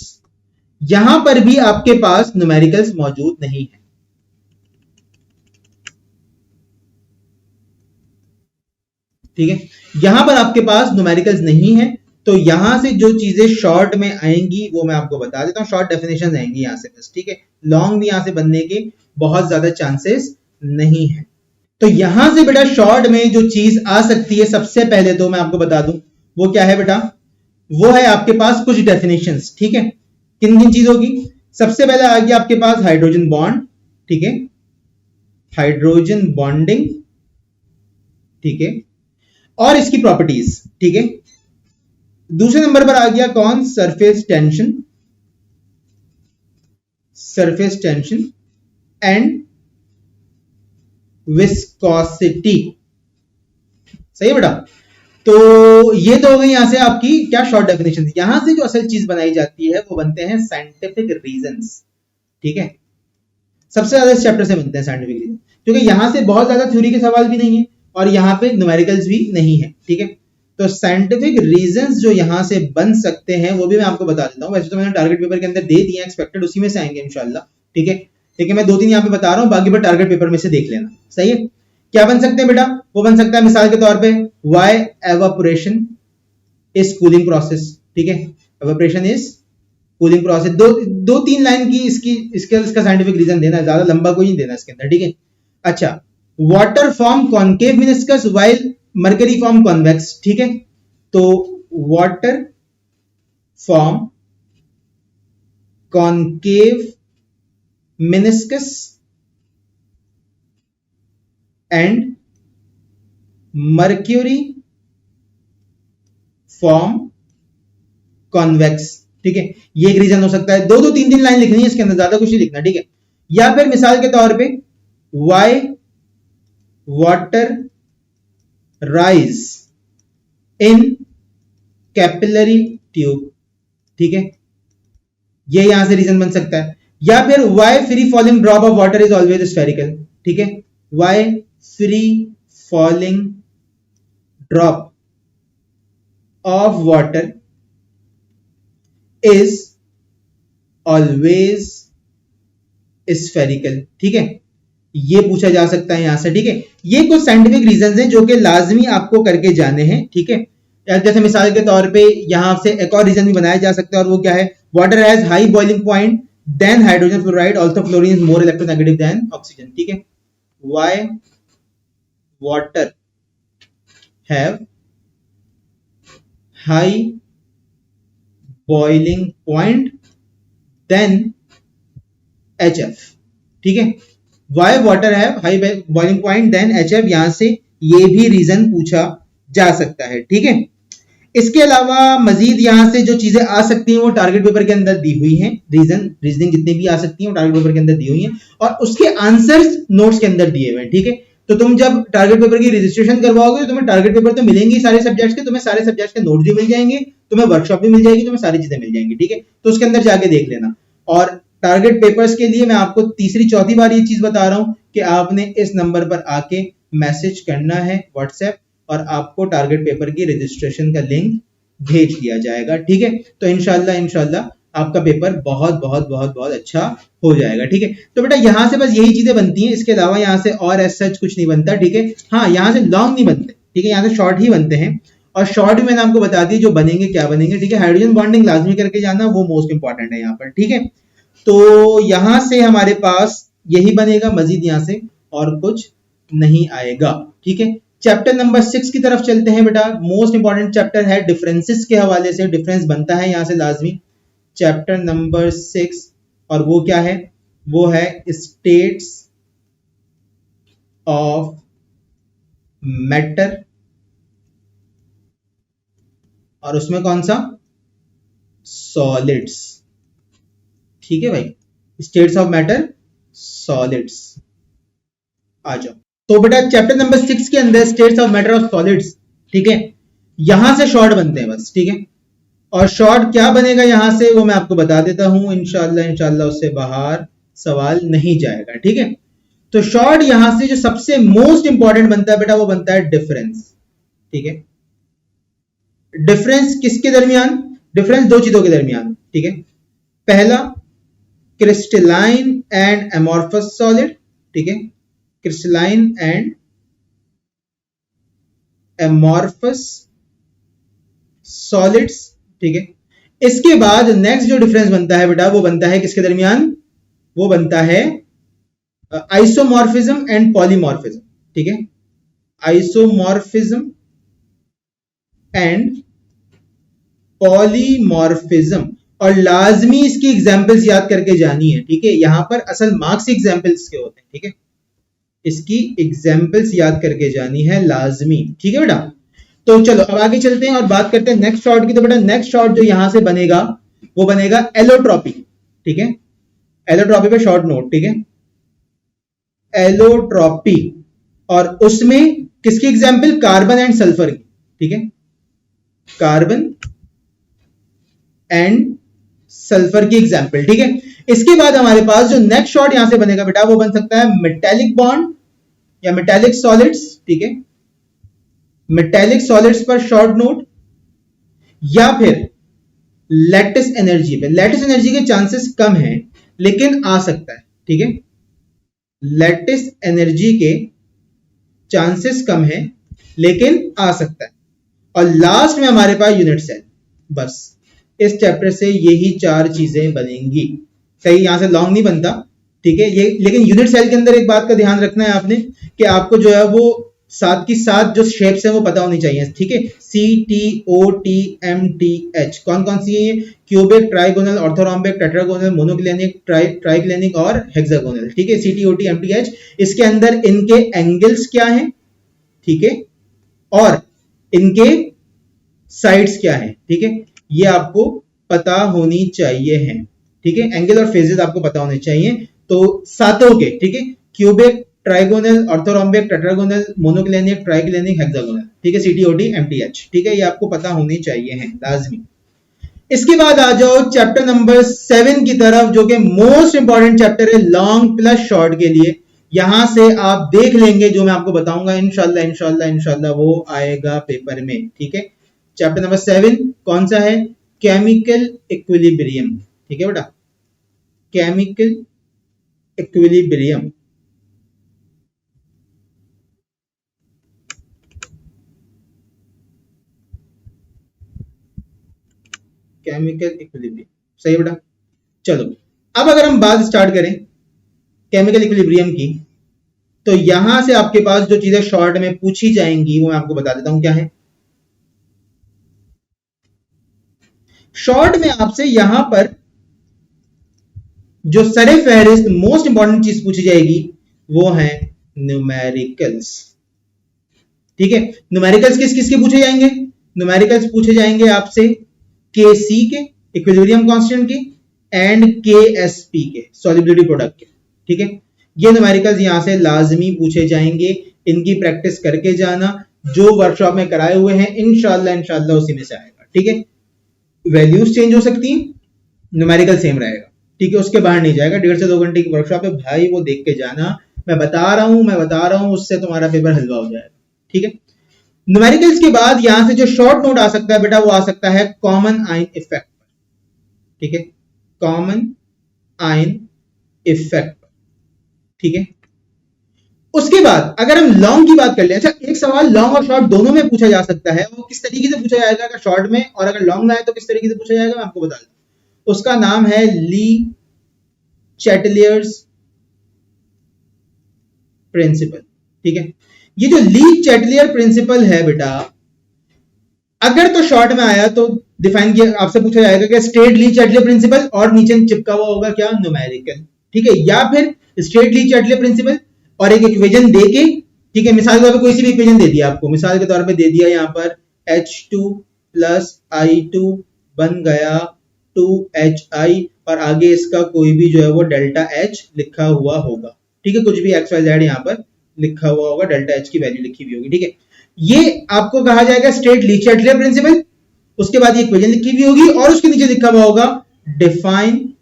यहां पर भी आपके पास न्यूमेरिकल्स मौजूद नहीं है, ठीक है। यहां पर आपके पास न्यूमेरिकल्स नहीं है, तो यहां से जो चीजें शॉर्ट में आएंगी वो मैं आपको बता देता हूं, शॉर्ट डेफिनेशन आएंगी यहां से बस, ठीक है। लॉन्ग भी यहां से बनने के बहुत ज्यादा चांसेस नहीं है। तो यहां से बेटा शॉर्ट में जो चीज आ सकती है, सबसे पहले तो मैं आपको बता दूं वो क्या है बेटा, वो है आपके पास कुछ डेफिनेशंस, ठीक है। किन किन चीजों की, सबसे पहले आ गया आपके पास हाइड्रोजन बॉन्ड, ठीक है, हाइड्रोजन बॉन्डिंग, ठीक है, और इसकी प्रॉपर्टीज, ठीक है। दूसरे नंबर पर आ गया कौन, सरफेस टेंशन एंड विस्कोसिटी, सही है बेटा। तो ये तो हो गई यहां से आपकी क्या शॉर्ट डेफिनेशन। यहां से जो असल चीज बनाई जाती है वो बनते हैं साइंटिफिक रीजंस, ठीक है। सबसे ज्यादा इस चैप्टर से बनते हैं साइंटिफिक रीजन, क्योंकि यहां से बहुत ज्यादा थ्योरी के सवाल भी नहीं है और यहां पे न्यूमेरिकल्स भी नहीं है, ठीक है। तो साइंटिफिक रीजंस जो यहां से बन सकते हैं वो भी मैं आपको बता देता हूं। वैसे तो मैंने टारगेट पेपर के अंदर दे दिए, एक्सपेक्टेड उसी में से आएंगे इंशाल्लाह, ठीक है। लेकिन मैं 2-3 यहां पे बता रहा हूं, बाकी पर टारगेट पेपर में से देख लेना, सही है। क्या बन सकते हैं बेटा, वो बन सकता है मिसाल के तौर पे why evaporation is cooling process, ठीक है। एवापोरेशन इज कूलिंग प्रोसेस, दो तीन लाइन की इसका साइंटिफिक रीजन देना, ज्यादा लंबा कोई नहीं देना इसके अंदर, ठीक है। अच्छा, water form concave meniscus while mercury form convex, ठीक है। तो water form concave meniscus and mercury form convex, ठीक है। ये एक रीजन हो सकता है। 2-3 लाइन लिखनी है इसके अंदर, ज्यादा कुछ नहीं लिखना, ठीक है। या फिर मिसाल के तौर पे Y water rise in capillary tube, ठीक है, ये यहां से रीजन बन सकता है। या फिर why free falling drop of water is always spherical, ठीक है, why free falling drop of water is always spherical, ठीक है, ये पूछा जा सकता है यहां से, ठीक है। ये कुछ साइंटिफिक रीजंस हैं जो कि लाजमी आपको करके जाने हैं, ठीक है। जैसे मिसाल के तौर पे यहां से एक और रीजन भी बनाया जा सकता है, और वो क्या है, water has high boiling point than hydrogen fluoride, also fluorine is more electronegative than oxygen, ठीक है। Why water have high boiling point than HF, ठीक है। Why water have high boiling point than HF, यहां से ये भी reason पूछा जा सकता है, ठीक है। इसके अलावा मजीद यहां से जो चीजें आ सकती हैं वो टारगेट पेपर के अंदर दी हुई हैं, रीजनिंग जितनी भी आ सकती हैं वो टारगेट पेपर के अंदर दी हुई हैं, और उसके आंसर्स नोट्स के अंदर दिए हुए हैं, ठीक है। तो तुम जब टारगेट पेपर की रजिस्ट्रेशन करवाओगे तो तुम्हें टारगेट पेपर तो मिलेंगे सारे सब्जेक्ट्स के, तुम्हें सारे सब्जेक्ट्स के नोट्स भी मिल जाएंगे, तुम्हें वर्कशॉप भी मिल जाएगी, तुम्हें सारी चीजें मिल जाएंगी, ठीक है। तो उसके अंदर जाके देख लेना। और टारगेट पेपर्स के लिए मैं आपको तीसरी चौथी बार ये चीज बता रहा हूं कि आपने इस नंबर पर आके मैसेज करना है व्हाट्सएप, और आपको टारगेट पेपर की रजिस्ट्रेशन का लिंक भेज दिया जाएगा। ठीक है, तो इंशाल्लाह आपका पेपर बहुत बहुत बहुत बहुत अच्छा हो जाएगा। ठीक है, तो बेटा यहां से बस यही चीजें बनती हैं, इसके अलावा यहां से और एज सच कुछ नहीं बनता। ठीक है, हाँ यहां से लॉन्ग नहीं बनते। ठीक है, यहां से शॉर्ट ही बनते हैं, और शॉर्ट भी मैंने आपको बता दी जो बनेंगे क्या बनेंगे। ठीक है, हाइड्रोजन बॉन्डिंग लाजमी करके जाना, वो मोस्ट इंपॉर्टेंट है यहाँ पर। ठीक है, तो यहां से हमारे पास यही बनेगा, मजीद यहां से और कुछ नहीं आएगा। ठीक है, चैप्टर नंबर 6 की तरफ चलते हैं बेटा। मोस्ट इंपॉर्टेंट चैप्टर है, डिफरेंसेस के हवाले से डिफरेंस बनता है यहां से लाजमी। चैप्टर नंबर 6, और वो क्या है, वो है स्टेट्स ऑफ मैटर, और उसमें कौन सा, सॉलिड्स। ठीक है भाई, स्टेट्स ऑफ मैटर सॉलिड्स, आ जाओ। तो बेटा चैप्टर नंबर 6 के अंदर states of matter of solids, ठीक है, यहां से शॉर्ट बनते हैं बस। ठीक है, और शॉर्ट क्या बनेगा यहां से वो मैं आपको बता देता हूं, इंशाल्लाह उससे बाहर सवाल नहीं जाएगा। ठीक है, तो शॉर्ट यहां से जो सबसे मोस्ट इंपॉर्टेंट बनता है बेटा, वो बनता है डिफरेंस। ठीक है, डिफरेंस किसके दरमियान, डिफरेंस दो चीजों के दरमियान। ठीक है, पहला क्रिस्टलाइन एंड एमॉर्फस सॉलिड। ठीक है, क्रिस्टलाइन एंड एमॉर्फस सॉलिड्स। ठीक है, इसके बाद नेक्स्ट जो डिफरेंस बनता है बेटा, वो बनता है किसके दरमियान, वो बनता है आइसोमॉर्फिज्म एंड पॉलीमॉर्फिज्म। ठीक है, आइसोमॉर्फिज्म एंड पॉलीमॉर्फिज्म, और लाजमी इसकी एग्जांपल्स याद करके जानी है। ठीक है, यहां पर असल मार्क्स एग्जांपल्स के होते हैं। ठीक है, इसकी एग्जांपल्स याद करके जानी है लाजमी। ठीक है बेटा, तो चलो अब आगे चलते हैं और बात करते हैं नेक्स्ट शॉर्ट की। तो बेटा नेक्स्ट शॉर्ट जो यहां से बनेगा वो बनेगा एलोट्रॉपी। ठीक है, एलोट्रॉपी पे शॉर्ट नोट। ठीक है, एलोट्रॉपी, और उसमें किसकी एग्जांपल, कार्बन एंड सल्फर की। ठीक है, कार्बन एंड सल्फर की एग्जांपल। ठीक है, इसके बाद हमारे पास जो नेक्स्ट शॉर्ट यहां से बनेगा बेटा, वो बन सकता है मेटेलिक बॉन्ड या मेटेलिक सॉलिड्स। ठीक है, मेटेलिक सॉलिड्स पर शॉर्ट नोट, या फिर लैटिस एनर्जी पे। लैटिस एनर्जी के चांसेस कम हैं लेकिन आ सकता है। ठीक है, लैटिस एनर्जी के चांसेस कम हैं लेकिन आ सकता है। और लास्ट में हमारे पास यूनिट सेल। बस इस चैप्टर से यही 4 चीजें बनेंगी। सही, यहां से लॉन्ग नहीं बनता। ठीक है, ये लेकिन यूनिट सेल के अंदर एक बात का ध्यान रखना है आपने, कि आपको जो है वो साथ की साथ जो शेप्स हैं वो पता होनी चाहिए। ठीक है, C T O T M T H कौन कौन सी है, cubic, trigonal, orthorhombic, tetragonal, monoclinic, triclinic और हेक्सागोनल। ठीक है, C T O T M T H, इसके अंदर इनके एंगल्स क्या हैं। ठीक है, और इनके साइड्स क्या हैं। ठीक है, ये आपको पता होनी चाहिए है। ठीक है, एंगल और फेजेस आपको पता होने चाहिए। तो सातों के, ठीक है, cubic, trigonal, orthorhombic, tetragonal, monoclinic, triclinic, hexagonal. ठीक है, सीटीओटी, एमटीएच। ठीक है, ये आपको पता होनी चाहिए है लाजमी। इसके बाद आ जाओ चैप्टर नंबर 7 की तरफ, जो कि मोस्ट इंपॉर्टेंट चैप्टर है लॉन्ग प्लस शॉर्ट के लिए। यहां से आप देख लेंगे जो मैं आपको बताऊंगा, इंशाल्लाह वो आएगा पेपर में। ठीक है, चैप्टर नंबर 7 कौन सा है, केमिकल इक्विलिब्रियम। ठीक है बेटा, केमिकल इक्विलिब्रियम। केमिकल इक्विलिब्रियम, सही बेटा। चलो अब अगर हम बात स्टार्ट करें केमिकल इक्विलिब्रियम की, तो यहां से आपके पास जो चीजें शॉर्ट में पूछी जाएंगी वो मैं आपको बता देता हूं क्या है। शॉर्ट में आपसे यहां पर जो सरे फहरिस्त मोस्ट इंपॉर्टेंट चीज पूछी जाएगी वो है न्यूमेरिकल्स। ठीक है, न्यूमेरिकल्स किस किस के पूछे जाएंगे, न्यूमेरिकल्स पूछे जाएंगे आपसे केसी के, इक्विलिब्रियम कांस्टेंट के, एंड केएसपी के, सॉल्युबिलिटी प्रोडक्ट के। ठीक है, ये न्यूमेरिकल्स यहां से लाजमी पूछे जाएंगे। इनकी प्रैक्टिस करके जाना, जो वर्कशॉप में कराए हुए हैं इंशाल्लाह उसी में से आएगा। ठीक है, वैल्यूज चेंज हो सकती हैं, न्यूमेरिकल सेम रहेगा। ठीक है, उसके बाहर नहीं जाएगा। 1.5 से 2 घंटे की वर्कशॉप है भाई, वो देख के जाना। मैं बता रहा हूँ, उससे तुम्हारा पेपर हलवा हो जाएगा। ठीक है, न्यूमेरिकल्स के बाद यहां से जो शॉर्ट नोट आ सकता है बेटा, वो आ सकता है कॉमन आइन इफेक्ट। ठीक है, कॉमन आइन इफेक्ट। ठीक है, उसके बाद अगर हम लॉन्ग की बात कर ले, अच्छा एक सवाल लॉन्ग और शॉर्ट दोनों में पूछा जा सकता है, वो किस तरीके से पूछा जाएगा अगर शॉर्ट में, और अगर लॉन्ग में आए तो किस तरीके से पूछा जाएगा, मैं आपको बता दूं। उसका नाम है ली चैटलियर्स प्रिंसिपल। ठीक है, ये जो ली चैटलियर प्रिंसिपल है बेटा, अगर तो शॉर्ट में आया तो डिफाइन किया, आपसे पूछा जाएगा कि स्ट्रेट ली चैटलियर प्रिंसिपल, और नीचे चिपका हुआ होगा क्या, न्यूमेरिकल। ठीक है, या फिर स्ट्रेट ली चैटलियर प्रिंसिपल और एक इक्वेशन देके, ठीक है, मिसाल के तौर पे कोई सी भी इक्वेशन दे दिया आपको, मिसाल के तौर पे दे दिया यहाँ पर H2 प्लस I2 बन गया 2HI, और आगे इसका कोई भी जो है वो डेल्टा H लिखा हुआ होगा। ठीक है, कुछ भी XYZ यहाँ पर लिखा हुआ होगा, डेल्टा H की वैल्यू लिखी हुई होगी। ठीक है, ये आपको कहा जाएगा स्ट्रेट ली चैटलियर प्रिंसिपल। उसके बाद ये इक्वेशन लिखी हुई होगी और उसके नीचे लिखा हुआ होगा define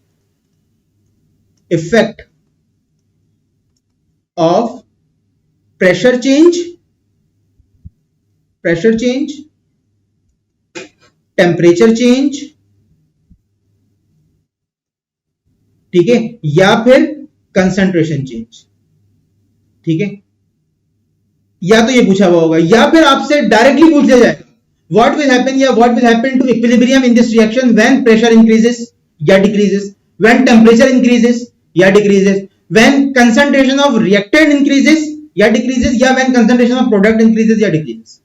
effect of pressure change, temperature change, ठीक है, या फिर कंसंट्रेशन चेंज। ठीक है, या तो ये पूछा हुआ होगा, या फिर आपसे डायरेक्टली पूछ लिया जाएगा व्हाट विल हैपन, या what will happen to equilibrium in this reaction when pressure increases या डिक्रीजेस, व्हेन टेम्परेचर इंक्रीजेस या decreases, when concentration of reactant increases या डिक्रीजेस, या when concentration of product increases या decreases.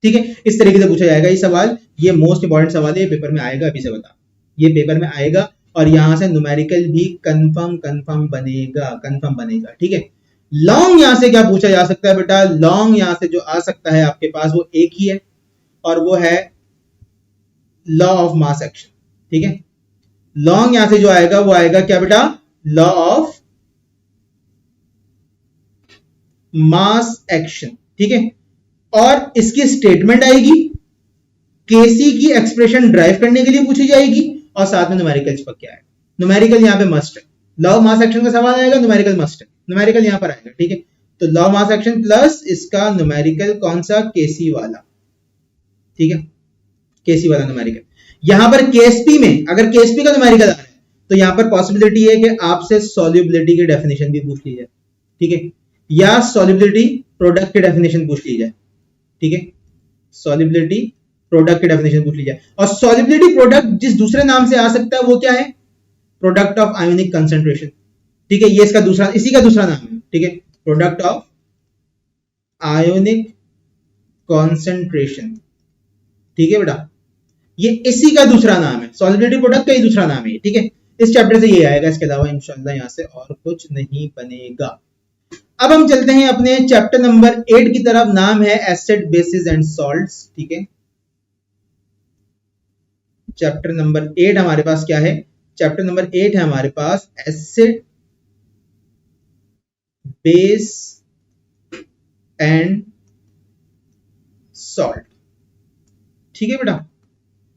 ठीक है, इस तरीके से पूछा जाएगा ये सवाल। ये मोस्ट इंपॉर्टेंट सवाल है, ये पेपर में आएगा, अभी से बता, ये पेपर में आएगा, और यहां से न्यूमेरिकल भी कंफर्म बनेगा। ठीक है, लॉन्ग यहां से क्या पूछा जा सकता है बेटा, लॉन्ग यहां से जो आ सकता है आपके पास वो एक ही है, और वो है लॉ ऑफ मास एक्शन। ठीक है, लॉन्ग यहां से जो आएगा वो आएगा क्या बेटा, लॉ ऑफ मास एक्शन। ठीक है, और इसकी स्टेटमेंट आएगी, केसी की एक्सप्रेशन ड्राइव करने के लिए पूछी जाएगी, और साथ में न्यूमेरिकल चिपक के आएगा। न्यूमेरिकल यहां पे मस्ट है, लॉ ऑफ मास एक्शन का सवाल आएगा, न्यूमेरिकल मस्ट है, न्यूमेरिकल यहां पर आएगा। ठीक है, तो law of mass action plus इसका न्यूमेरिकल कौन सा, केसी वाला। ठीक है, केसी वाला न्यूमेरिकल। यहां पर केएसपी में अगर केएसपी का न्यूमेरिकल आ रहा है तो यहां पर पॉसिबिलिटी है कि आपसे सॉल्युबिलिटी की डेफिनेशन भी पूछ ली जाए। ठीक है, या सॉल्युबिलिटी प्रोडक्ट की डेफिनेशन पूछ ली जाए। ठीक है, सॉल्युबिलिटी प्रोडक्ट की डेफिनेशन पूछ ली जाए, और सॉल्युबिलिटी प्रोडक्ट जिस दूसरे नाम से आ सकता है वो क्या है, प्रोडक्ट ऑफ आयोनिक कंसंट्रेशन। ठीक है, ये इसका दूसरा, इसी का दूसरा नाम है। ठीक है, प्रोडक्ट ऑफ आयोनिक कंसंट्रेशन। ठीक है बेटा, ये इसी का दूसरा नाम है, सॉल्युबिलिटी प्रोडक्ट का ही दूसरा नाम है। ठीक है, इस चैप्टर से ये आएगा, इसके अलावा इंशाल्लाह यहां से और कुछ नहीं बनेगा। अब हम चलते हैं अपने चैप्टर नंबर 8 की तरफ, नाम है एसिड बेसिस एंड सॉल्ट्स। ठीक है, चैप्टर नंबर 8 हमारे पास क्या है, चैप्टर नंबर 8 है हमारे पास एसिड बेस एंड सॉल्ट। ठीक है बेटा,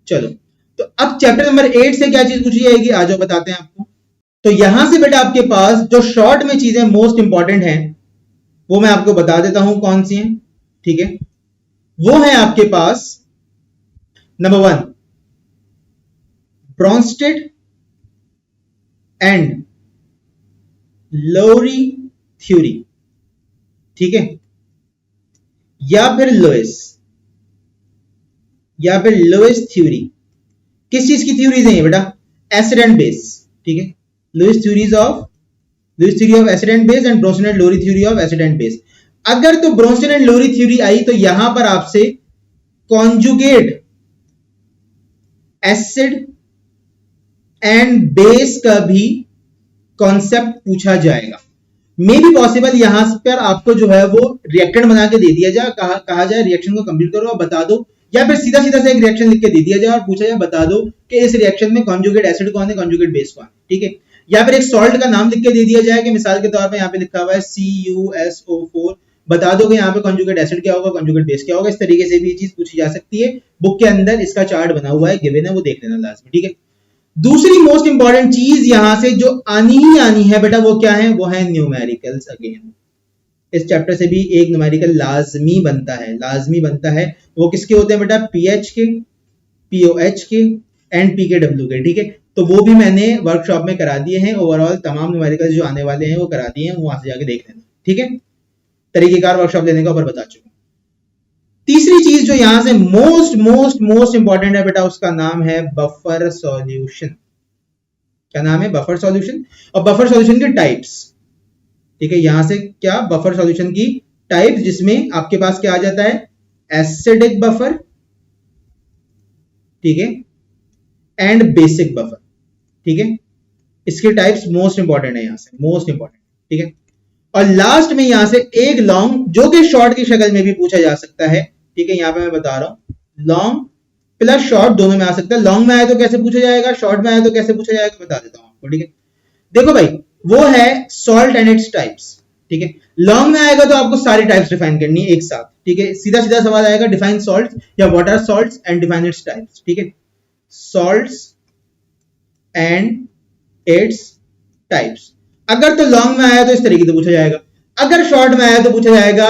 चलो तो अब चैप्टर नंबर 8 से क्या चीज पूछी जाएगी, आ जाओ बताते हैं आपको। तो यहां से बेटा आपके पास जो शॉर्ट में चीजें मोस्ट इंपॉर्टेंट हैं वो मैं आपको बता देता हूं कौन सी हैं। ठीक है, वो है आपके पास number 1 Bronsted and Lowry theory. ठीक है, या फिर लोइस थ्योरी। किस चीज की थ्योरीज है ये बेटा, एसिड एंड बेस। ठीक है, Lewis theory of acid and base and Bronsted and Lowry theory of acid and base. अगर तो ब्रोंस्टेड एंड लोरी थ्योरी आई तो यहां पर आपसे कॉन्जुगेट एसिड एंड बेस का भी कॉन्सेप्ट पूछा जाएगा। मे बी पॉसिबल यहां पर आपको जो है वो रिएक्टेंट बना के दे दिया जाए, कहा जाए रिएक्शन को कंप्लीट करो और बता दो, या फिर सीधा से एक रिएक्शन लिख के दे दिया जाए और पूछा जाए बता दो कि इस रिएक्शन में कॉन्जुगेट एसिड कौन है, कॉन्जुगेट बेस कौन है। ठीक है, या फिर एक सॉल्ट का नाम लिख के दे दिया जाए कि मिसाल के तौर पे यहाँ पे लिखा हुआ है CuSO4, बता दो कि यहाँ पे कॉन्जुगेट एसिड क्या होगा, कॉन्जुगेट बेस क्या होगा। इस तरीके से भी ये चीज पूछी जा सकती है। बुक के अंदर इसका चार्ट बना हुआ है, गिवन है, वो देख लेना लास्ट में। ठीक है, दूसरी मोस्ट इंपॉर्टेंट चीज यहां से जो आनी ही आनी है बेटा, वो क्या है? वो है न्यूमेरिकल्स। अगेन इस चैप्टर से भी एक न्यूमेरिकल लाजमी बनता है, लाजमी बनता है। वो किसके होते हैं बेटा? पीएच के, पीओएच के एंड पीकेडब्ल्यू के। ठीक है, तो वो भी मैंने वर्कशॉप में करा दिए हैं। ओवरऑल तमाम न्यूमेरिकल्स जो आने वाले हैं वो करा दिए हैं, वहां से जाके देख लेना। ठीक है, तरीकेकार वर्कशॉप लेने का ऊपर बता चुका। तीसरी चीज जो यहां से मोस्ट मोस्ट मोस्ट इंपॉर्टेंट है बेटा, उसका नाम है बफर सॉल्यूशन। क्या नाम है? Buffer solution. और बफर सॉल्यूशन के टाइप्स। ठीक है, यहां से क्या? बफर सॉल्यूशन की टाइप्स, जिसमें आपके पास क्या आ जाता है? एसिडिक बफर, ठीक है, एंड बेसिक बफर। ठीक है, इसके टाइप्स मोस्ट इंपॉर्टेंट है यहां से, मोस्ट इंपॉर्टेंट। ठीक है, और लास्ट में यहां से एक लॉन्ग, जो कि शॉर्ट की शक्ल में भी पूछा जा सकता है। ठीक है, यहां पे मैं बता रहा हूं, लॉन्ग प्लस शॉर्ट दोनों में आ सकता है। लॉन्ग में आए तो कैसे पूछा जाएगा, शॉर्ट में आए तो कैसे पूछा जाएगा, बता देता हूं आपको। ठीक है, देखो भाई, वो है सॉल्ट एंड इट्स टाइप्स। ठीक है, लॉन्ग में आएगा तो आपको सारी टाइप्स डिफाइन करनी है एक साथ। ठीक है, सीधा सीधा सवाल आएगा, डिफाइन सॉल्ट्स या what are salts and define its types. ठीक है, सॉल्ट्स एंड इट्स टाइप्स। अगर तो लॉन्ग में आया तो इस तरीके से पूछा जाएगा। अगर शॉर्ट में आया तो पूछा जाएगा,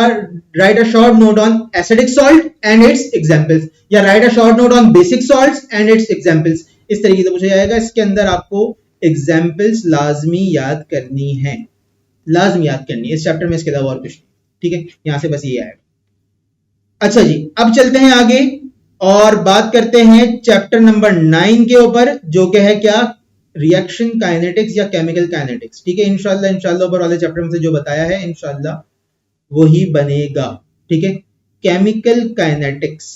write a short note on acidic salt and its examples, या write a short note on basic salts and its examples. इस तरीके से पूछा जाएगा। इसके अंदर आपको एग्जांपल्स लाजमी याद करनी है, लाजमी याद करनी है इस चैप्टर में, इसके अलावा और कुछ नहीं। ठीक है, यहां से बस ये आएगा। अच्छा जी, अब चलते हैं आगे और बात करते हैं चैप्टर नंबर 9 के ऊपर, जो कि है क्या? रिएक्शन काइनेटिक्स या केमिकल काइनेटिक्स। ठीक है, इंशाल्लाह इंशाल्लाह ऊपर वाले चैप्टर में से जो बताया है इंशाल्लाह वही बनेगा। ठीक है, केमिकल काइनेटिक्स।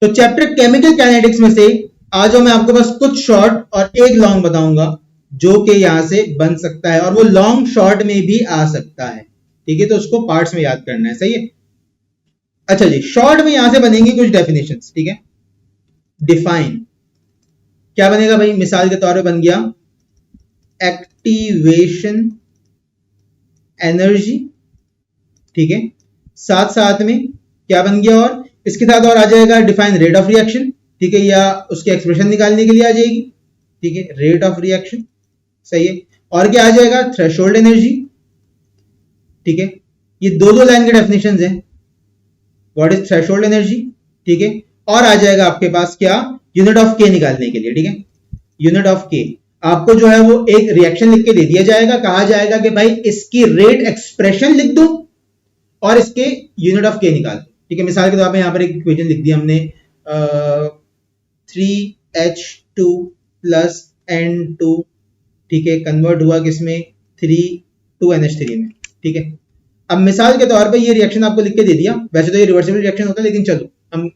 तो चैप्टर केमिकल काइनेटिक्स में से आज मैं आपको बस कुछ शॉर्ट और एक लॉन्ग बताऊंगा, जो कि यहां से बन सकता है, और वो लॉन्ग शॉर्ट में भी आ सकता है। ठीक है, तो उसको पार्ट्स में याद करना है। सही है। अच्छा जी, शॉर्ट में यहां से बनेंगी कुछ डेफिनेशंस। ठीक है, डिफाइन क्या बनेगा भाई? मिसाल के तौर पे बन गया एक्टिवेशन एनर्जी। ठीक है, साथ साथ में क्या बन गया? और इसके साथ और आ जाएगा डिफाइन रेट ऑफ रिएक्शन। ठीक है, या उसके एक्सप्रेशन निकालने के लिए आ जाएगी। ठीक है, रेट ऑफ रिएक्शन। सही है, और क्या आ जाएगा? Threshold energy. ठीक है, ये दो दो लाइन के डेफिनेशंस हैं, व्हाट इज थ्रेशोल्ड एनर्जी। ठीक है, और आ जाएगा आपके पास क्या? यूनिट ऑफ के निकालने के लिए। ठीक है, यूनिट ऑफ के आपको जो है वो एक रिएक्शन लिख के दे दिया जाएगा, कहा जाएगा कि भाई इसकी रेट एक्सप्रेशन लिख दो और इसके यूनिट ऑफ के निकाल दो। ठीक है, मिसाल के तौर पे यहां पर एक इक्वेशन लिख दिया हमने, 3H2 प्लस N2। ठीक है, कन्वर्ट हुआ किसमें? 2NH3 में। ठीक है, अब मिसाल के तौर पे ये रिएक्शन आपको लिख के दे दिया, वैसे तो ये रिवर्सिबल रिएक्शन होता है, लेकिन चलो हम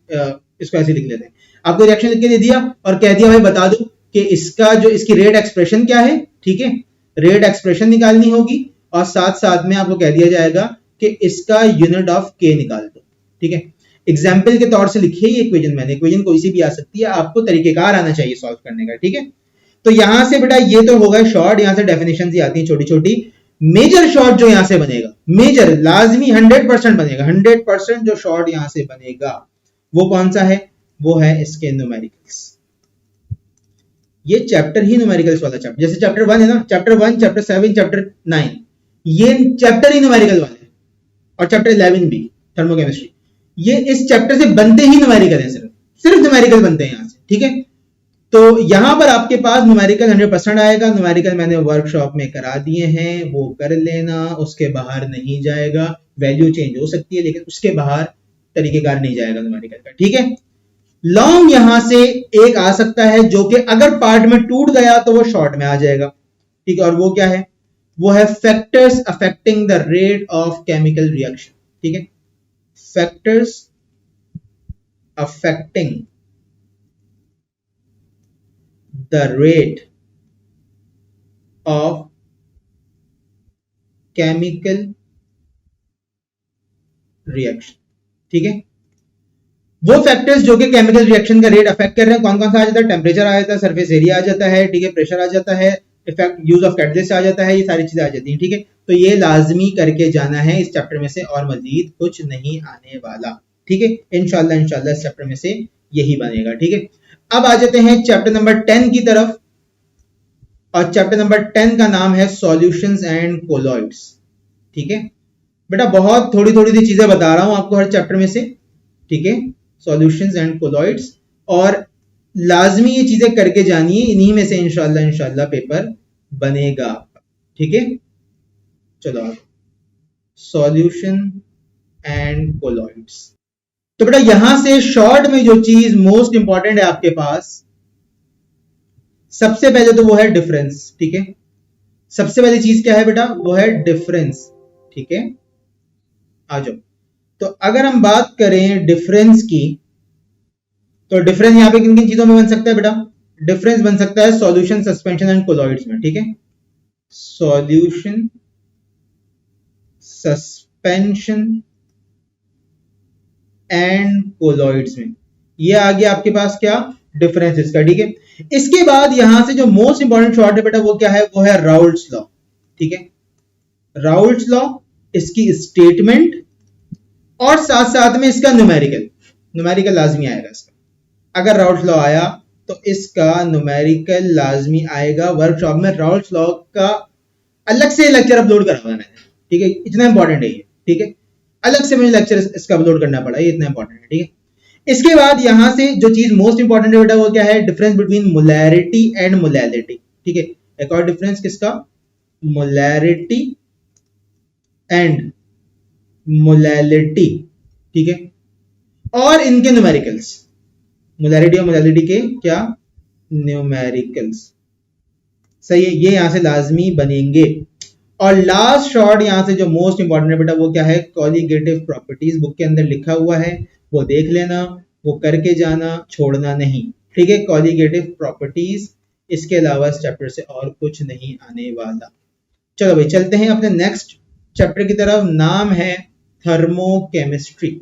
इसको ऐसे लिख लेते हैं। आपको रिएक्शन लिख के दे दिया और कह दिया भाई बता दो कि इसका जो इसकी रेट एक्सप्रेशन क्या है। ठीक है, रेट एक्सप्रेशन निकालनी होगी, और साथ साथ में आपको कह दिया जाएगा कि इसका यूनिट ऑफ के निकाल दो। ठीक है, एग्जाम्पल के तौर से लिखी है ये इक्वेशन मैंने, इक्वेशन कोई सी भी आ सकती है, आपको तरीकेकार आना चाहिए सॉल्व करने का। ठीक है, तो यहां से बेटा ये तो होगा शॉर्ट, यहां से डेफिनेशन ही आती है छोटी छोटी। मेजर शॉर्ट जो यहां से बनेगा, मेजर लाजमी 100% बनेगा, 100% जो शॉर्ट यहां से बनेगा वो कौन सा है? वो है इसके न्यूमेरिकल्स। ये चैप्टर ही न्यूमेरिकल्स वाला चैप्टर, जैसे चैप्टर 1 है ना, चैप्टर 1, चैप्टर 7, चैप्टर 9, ये चैप्टर ही न्यूमेरिकल वाले हैं, और चैप्टर 11 भी थर्मोकेमिस्ट्री, ये इस चैप्टर से बनते ही न्यूमेरिकल है, सिर्फ सिर्फ न्यूमेरिकल बनते हैं यहां से। ठीक है, तो यहां पर आपके पास न्यूमेरिकल 100% आएगा। न्यूमेरिकल मैंने वर्कशॉप में करा दिए हैं, वो कर लेना, उसके बाहर नहीं जाएगा। वैल्यू चेंज हो सकती है लेकिन उसके बाहर तरीकेकार नहीं जाएगा न्यूमेरिकल का। ठीक है, लॉन्ग यहां से एक आ सकता है जो कि अगर पार्ट में टूट गया तो वो शॉर्ट में आ जाएगा। ठीक है, और वो क्या है? वो है factors affecting the rate of chemical reaction. ठीक है, factors affecting the rate of chemical reaction। ठीक है, वो फैक्टर्स जो कि केमिकल रिएक्शन का रेट अफेक्ट कर रहे हैं, कौन कौन सा आ जाता है? टेम्परेचर आ जाता है, सरफेस एरिया आ जाता है, ठीक है, प्रेशर आ जाता है, इफेक्ट यूज ऑफ कैटलिस्ट आ जाता है, ये सारी चीजें आ जाती हैं। ठीक है, तो ये लाजमी करके जाना है इस चैप्टर में से, और मजीद कुछ नहीं आने वाला। ठीक है, इंशाल्लाह इंशाल्लाह इस चैप्टर में से यही बनेगा। ठीक है, अब आ जाते हैं चैप्टर नंबर 10 की तरफ। और चैप्टर नंबर 10 का नाम है सॉल्यूशंस एंड कोलॉइड्स। ठीक है बेटा, बहुत थोड़ी थोड़ी सी चीजें बता रहा हूं आपको हर चैप्टर में से। ठीक है, सॉल्यूशंस एंड कोलॉइड्स, और लाजमी ये चीजें करके जानिए, इन्हीं में से इंशाल्लाह पेपर बनेगा। ठीक है, चलो आगे, सॉल्यूशन एंड कोलॉइड्स। तो बेटा यहां से शॉर्ट में जो चीज मोस्ट इंपॉर्टेंट है आपके पास, सबसे पहले तो वो है डिफरेंस। ठीक है, सबसे पहली चीज क्या है बेटा, वो है डिफरेंस। ठीक है, आ जाओ। तो अगर हम बात करें डिफरेंस की, तो डिफरेंस यहां पे किन किन चीजों में बन सकता है बेटा, डिफरेंस बन सकता है सॉल्यूशन, सस्पेंशन एंड कोलॉइड्स में। ठीक है, सॉल्यूशन, सस्पेंशन एंड कोलॉइड्स में, ये आ गया आपके पास क्या, डिफरेंसेस का। ठीक है, इसके बाद यहां से जो मोस्ट इंपॉर्टेंट शॉर्ट है बेटा, वो क्या है, वो है राउल्ट्स लॉ। ठीक है, राउल्ट्स लॉ, इसकी स्टेटमेंट, और साथ साथ में इसका न्यूमेरिकल, न्यूमेरिकल लाजमी आएगा इसका। अगर राउल्ट्स लॉ आया तो इसका न्यूमेरिकल लाजमी आएगा। वर्कशॉप में राउल्ट्स लॉ का अलग से लेक्चर अपलोड करा हुआ है मैंने। ठीक है, इतना इंपॉर्टेंट है ये। ठीक है, अलग से मुझे लेक्चर इसका अपलोड करना पड़ा, ये इतना इंपॉर्टेंट है। ठीक है, इसके बाद यहां से जो चीज मोस्ट इंपॉर्टेंट है बेटा, वो क्या है, difference between molarity and molality. ठीक है, एक और डिफरेंस किसका, मोलैरिटी एंड मोलैलिटी। ठीक है, और इनके न्यूमेरिकल्स, मोलैरिटी और मोलैलिटी के क्या, न्यूमेरिकल्स। सही है, ये यहां से लाजमी बनेंगे। और लास्ट शॉर्ट यहां से जो मोस्ट इंपॉर्टेंट है बेटा, वो क्या है, कॉलिगेटिव प्रॉपर्टीज। बुक के अंदर लिखा हुआ है, वो देख लेना, वो करके जाना, छोड़ना नहीं। ठीक है, कॉलिगेटिव प्रॉपर्टीज, इसके अलावा इस चैप्टर से और कुछ नहीं आने वाला। चलो भाई, चलते हैं अपने नेक्स्ट चैप्टर की तरफ। नाम है thermochemistry,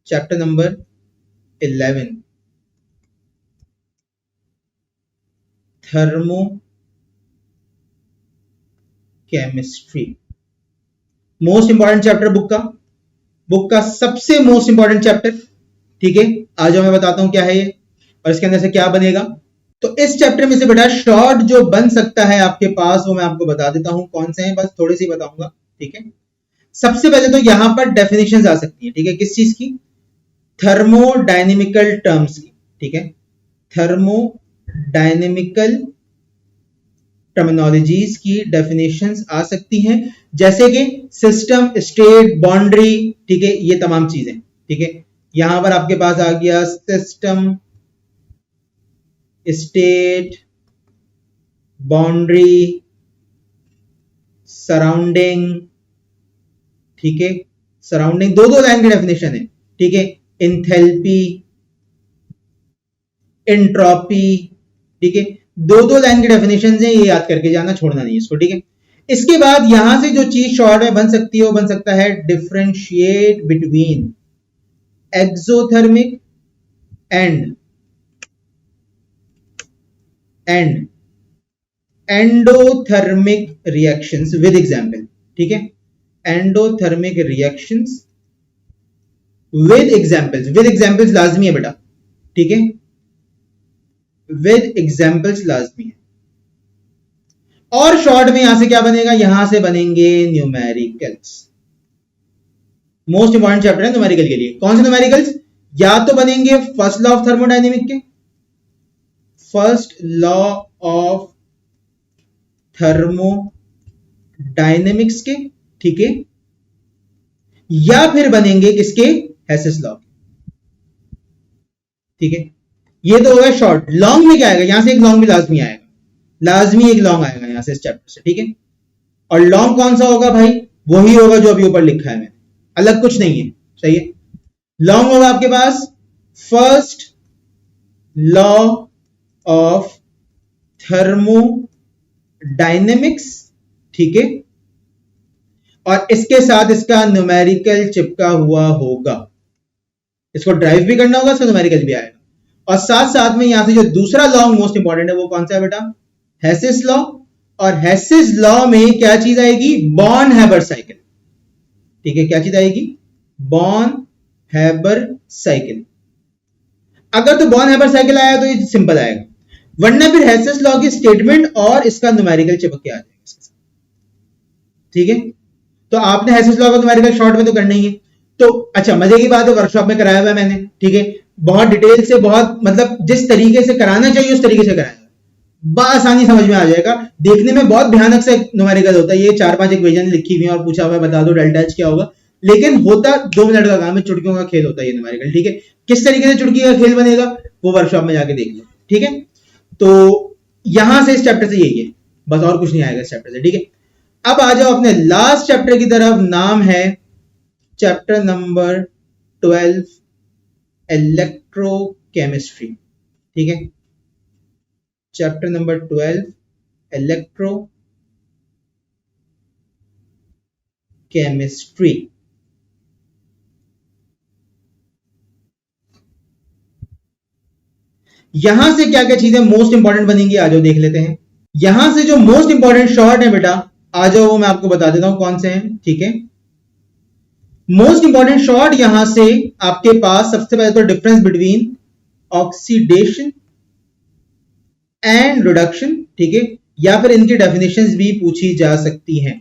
chapter number 11, thermo chemistry. Most important chapter book का सबसे मोस्ट इंपॉर्टेंट चैप्टर। ठीक है, आज मैं बताता हूं क्या है ये और इसके अंदर से क्या बनेगा। तो इस चैप्टर में से बेटा शॉर्ट जो बन सकता है आपके पास, वो मैं आपको बता देता हूं कौन से हैं, बस थोड़ी सी बताऊंगा। ठीक है, सबसे पहले तो यहां पर डेफिनेशंस आ सकती है। ठीक है, किस चीज की, थर्मोडायनेमिकल टर्म्स की। ठीक है, थर्मोडायनेमिकल टर्मिनोलॉजीज की डेफिनेशंस आ सकती हैं, जैसे कि सिस्टम, स्टेट, बाउंड्री। ठीक है, ये तमाम चीजें। ठीक है, यहां पर आपके पास आ गया सिस्टम, स्टेट, बाउंड्री, सराउंडिंग। ठीक है, सराउंडिंग दो लाइन की डेफिनेशन है। ठीक है, इंथैल्पी, एंट्रोपी। ठीक है, दो लाइन की डेफिनेशन है, ये याद करके जाना, छोड़ना नहीं इसको। ठीक है, इसके बाद यहां से जो चीज शॉर्ट में बन सकती है, वो बन सकता है differentiate between exothermic and endothermic reactions with example. ठीक है, एंडोथर्मिक रिएक्शंस विद एग्जांपल्स लाजमी है बेटा। ठीक है, विद एग्जांपल्स लाजमी है। और शॉर्ट में यहां से क्या बनेगा, यहां से बनेंगे न्यूमेरिकल्स। मोस्ट इंपॉर्टेंट चैप्टर है न्यूमेरिकल के लिए। कौन से न्यूमेरिकल्स, या तो बनेंगे फर्स्ट लॉ ऑफ थर्मोडायनेमिक के, फर्स्ट लॉ ऑफ थर्मोडायनेमिक्स के। ठीक है, या फिर बनेंगे किसके, हेसिस लॉ। ठीक है, ये तो होगा शॉर्ट। लॉन्ग में क्या आएगा, यहां से एक लॉन्ग भी लाजमी आएगा, लाजमी एक लॉन्ग आएगा यहां से इस चैप्टर से। ठीक है, और लॉन्ग कौन सा होगा भाई, वही होगा जो अभी ऊपर लिखा है मैंने, अलग कुछ नहीं है। सही है, लॉन्ग होगा आपके पास फर्स्ट लॉ ऑफ थर्मोडायनेमिक्स। ठीक है, और इसके साथ इसका न्यूमेरिकल चिपका हुआ होगा, इसको ड्राइव भी करना होगा, इसका न्यूमेरिकल भी आएगा। और साथ साथ में यहां से जो दूसरा लॉ मोस्ट इंपॉर्टेंट है, वो कौन सा है बेटा, हेसिस लॉ। और हेसिस लॉ में क्या चीज आएगी, बॉर्न हैबर साइकिल। ठीक है, क्या चीज आएगी, बॉर्न हैबर साइकिल। अगर तो बॉर्न हैबर साइकिल आया तो ये सिंपल आएगा, वरना फिर हेसेस लॉ की स्टेटमेंट और इसका न्यूमेरिकल चिपक के आ जाएगा इसके साथ। ठीक है, तो आपने हेसेस लॉ का न्यूमेरिकल शॉर्ट में तो करना ही है। तो अच्छा, मजे की बात है, वर्कशॉप में कराया हुआ है मैंने, ठीक है, बहुत डिटेल से, बहुत मतलब जिस तरीके से कराना चाहिए उस तरीके से कराया, बआसानी समझ में आ जाएगा। देखने में बहुत भयानक से न्यूमेरिकल होता है, ये 4-5 इक्वेशन लिखी हुई है और पूछा हुआ है बता दो डेल्टा एच क्या होगा, लेकिन होता 2 मिनट का काम है, चुटकियों का खेल होता है ये न्यूमेरिकल। ठीक है, किस तरीके से चुटकी का खेल बनेगा वो वर्कशॉप में जाके देख लो। ठीक है, तो यहां से इस चैप्टर से यही है, बस और कुछ नहीं आएगा इस चैप्टर से। ठीक है, अब आ जाओ अपने लास्ट चैप्टर की तरफ, नाम है चैप्टर नंबर 12 इलेक्ट्रोकेमिस्ट्री। ठीक है, चैप्टर नंबर 12 इलेक्ट्रोकेमिस्ट्री। यहां से क्या क्या चीजें मोस्ट इंपॉर्टेंट बनेंगी, आ जाओ देख लेते हैं। यहां से जो मोस्ट इंपॉर्टेंट शॉर्ट है बेटा, आ जाओ वो मैं आपको बता देता हूं कौन से हैं। ठीक है, मोस्ट इंपॉर्टेंट शॉर्ट यहां से आपके पास सबसे पहले तो difference between oxidation and reduction. ठीक है, या फिर इनकी डेफिनेशंस भी पूछी जा सकती हैं।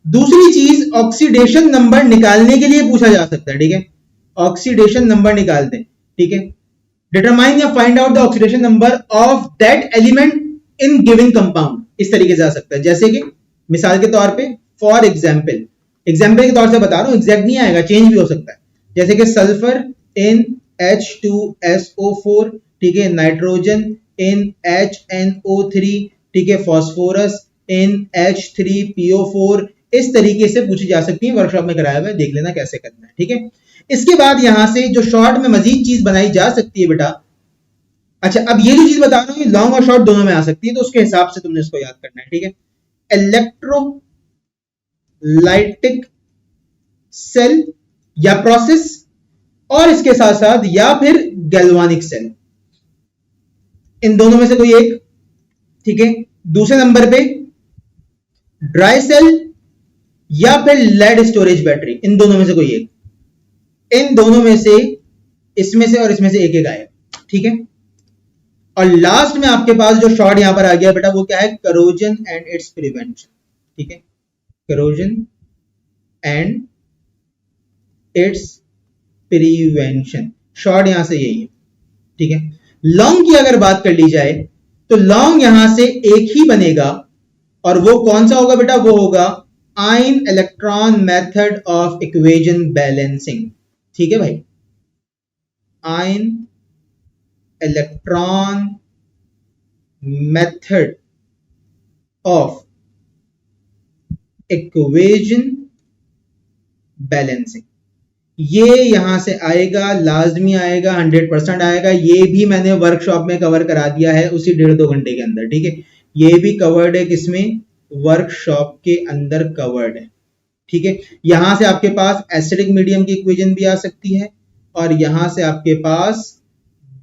दूसरी चीज, ऑक्सीडेशन नंबर निकालने के लिए पूछा जा सकता है। ठीक है, ऑक्सीडेशन नंबर निकालते हैं। ठीक है, डिटरमाइन या find out the oxidation number of that element in given compound, इस तरीके से आ सकता है। जैसे कि मिसाल के तौर पे, फॉर एग्जाम्पल के तौर से बता रहा हूं, एग्जैक्ट नहीं आएगा, चेंज भी हो सकता है। जैसे कि सल्फर इन H2SO4, ठीक है, नाइट्रोजन इन HNO3, ठीक है, फास्फोरस इन H3PO4, इस तरीके से पूछी जा सकती है। वर्कशॉप में कराया हुआ है, देख लेना कैसे करना है। ठीक है, इसके बाद यहां से जो शॉर्ट में मजीद चीज बनाई जा सकती है बेटा, अच्छा अब ये जो चीज बता रहा हूं लॉन्ग और शॉर्ट दोनों में आ सकती है, तो उसके हिसाब से तुमने इसको याद करना है। ठीक है, इलेक्ट्रोलाइटिक सेल या प्रोसेस, और इसके साथ साथ या फिर गैल्वानिक सेल, इन दोनों में से कोई एक। ठीक है, दूसरे नंबर पे ड्राई सेल या फिर लेड स्टोरेज बैटरी, इन दोनों में से कोई एक। इन दोनों में से, इसमें से और इसमें से एक एक आएगा। ठीक है, और लास्ट में आपके पास जो शॉर्ट यहां पर आ गया बेटा, वो क्या है, करोजन एंड इट्स प्रिवेंशन। ठीक है, corrosion and it's prevention, short यहां से यही है। ठीक है, लॉन्ग की अगर बात कर ली जाए तो लॉन्ग यहां से एक ही बनेगा, और वो कौन सा होगा बेटा, वो होगा ion electron method of equation balancing. ठीक है भाई, ion electron method of equation balancing, ये यहां से आएगा, लाजमी आएगा, 100% आएगा। ये भी मैंने वर्कशॉप में कवर करा दिया है उसी 1.5-2 घंटे के अंदर। ठीक है, ये भी कवर्ड है, किसमें, वर्कशॉप के अंदर कवर्ड है। ठीक है, यहां से आपके पास एसिडिक मीडियम की इक्वेशन भी आ सकती है, और यहां से आपके पास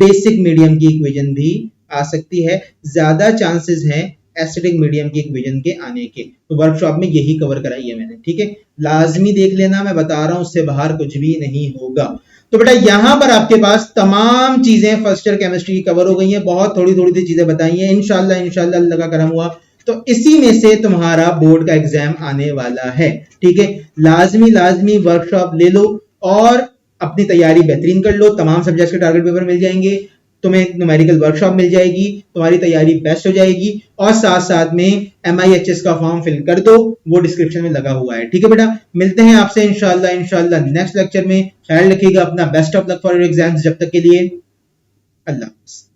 बेसिक मीडियम की इक्वेशन भी आ सकती है। ज्यादा चांसेस हैं एसिडिक मीडियम की इक्वेशन के आने के, तो वर्कशॉप में यही कवर कराई है मैंने। ठीक है, लाजमी देख लेना, मैं बता रहा हूं उससे बाहर कुछ भी नहीं होगा। तो बेटा यहां पर आपके पास तमाम चीजें फर्स्ट ईयर केमिस्ट्री की कवर हो गई हैं, बहुत थोड़ी थोड़ी सी चीजें बताई हैं। इंशाल्लाह अल्लाह का करम हुआ तो इसी में से तुम्हारा बोर्ड का एग्जाम आने वाला है। ठीक है, लाजमी वर्कशॉप ले लो और अपनी तैयारी बेहतरीन कर लो। तमाम सब्जेक्ट्स के टारगेट पेपर मिल जाएंगे, तुम्हें न्यूमेरिकल वर्कशॉप मिल जाएगी, तुम्हारी तैयारी बेस्ट हो जाएगी, और साथ साथ में MIHS का फॉर्म फिल कर दो, वो डिस्क्रिप्शन में लगा हुआ है। ठीक है बेटा, मिलते हैं आपसे इंशाल्लाह नेक्स्ट लेक्चर में। ख्याल रखिएगा अपना, best of luck for your exams. जब तक के लिए अल्लाह हाफ़िज़।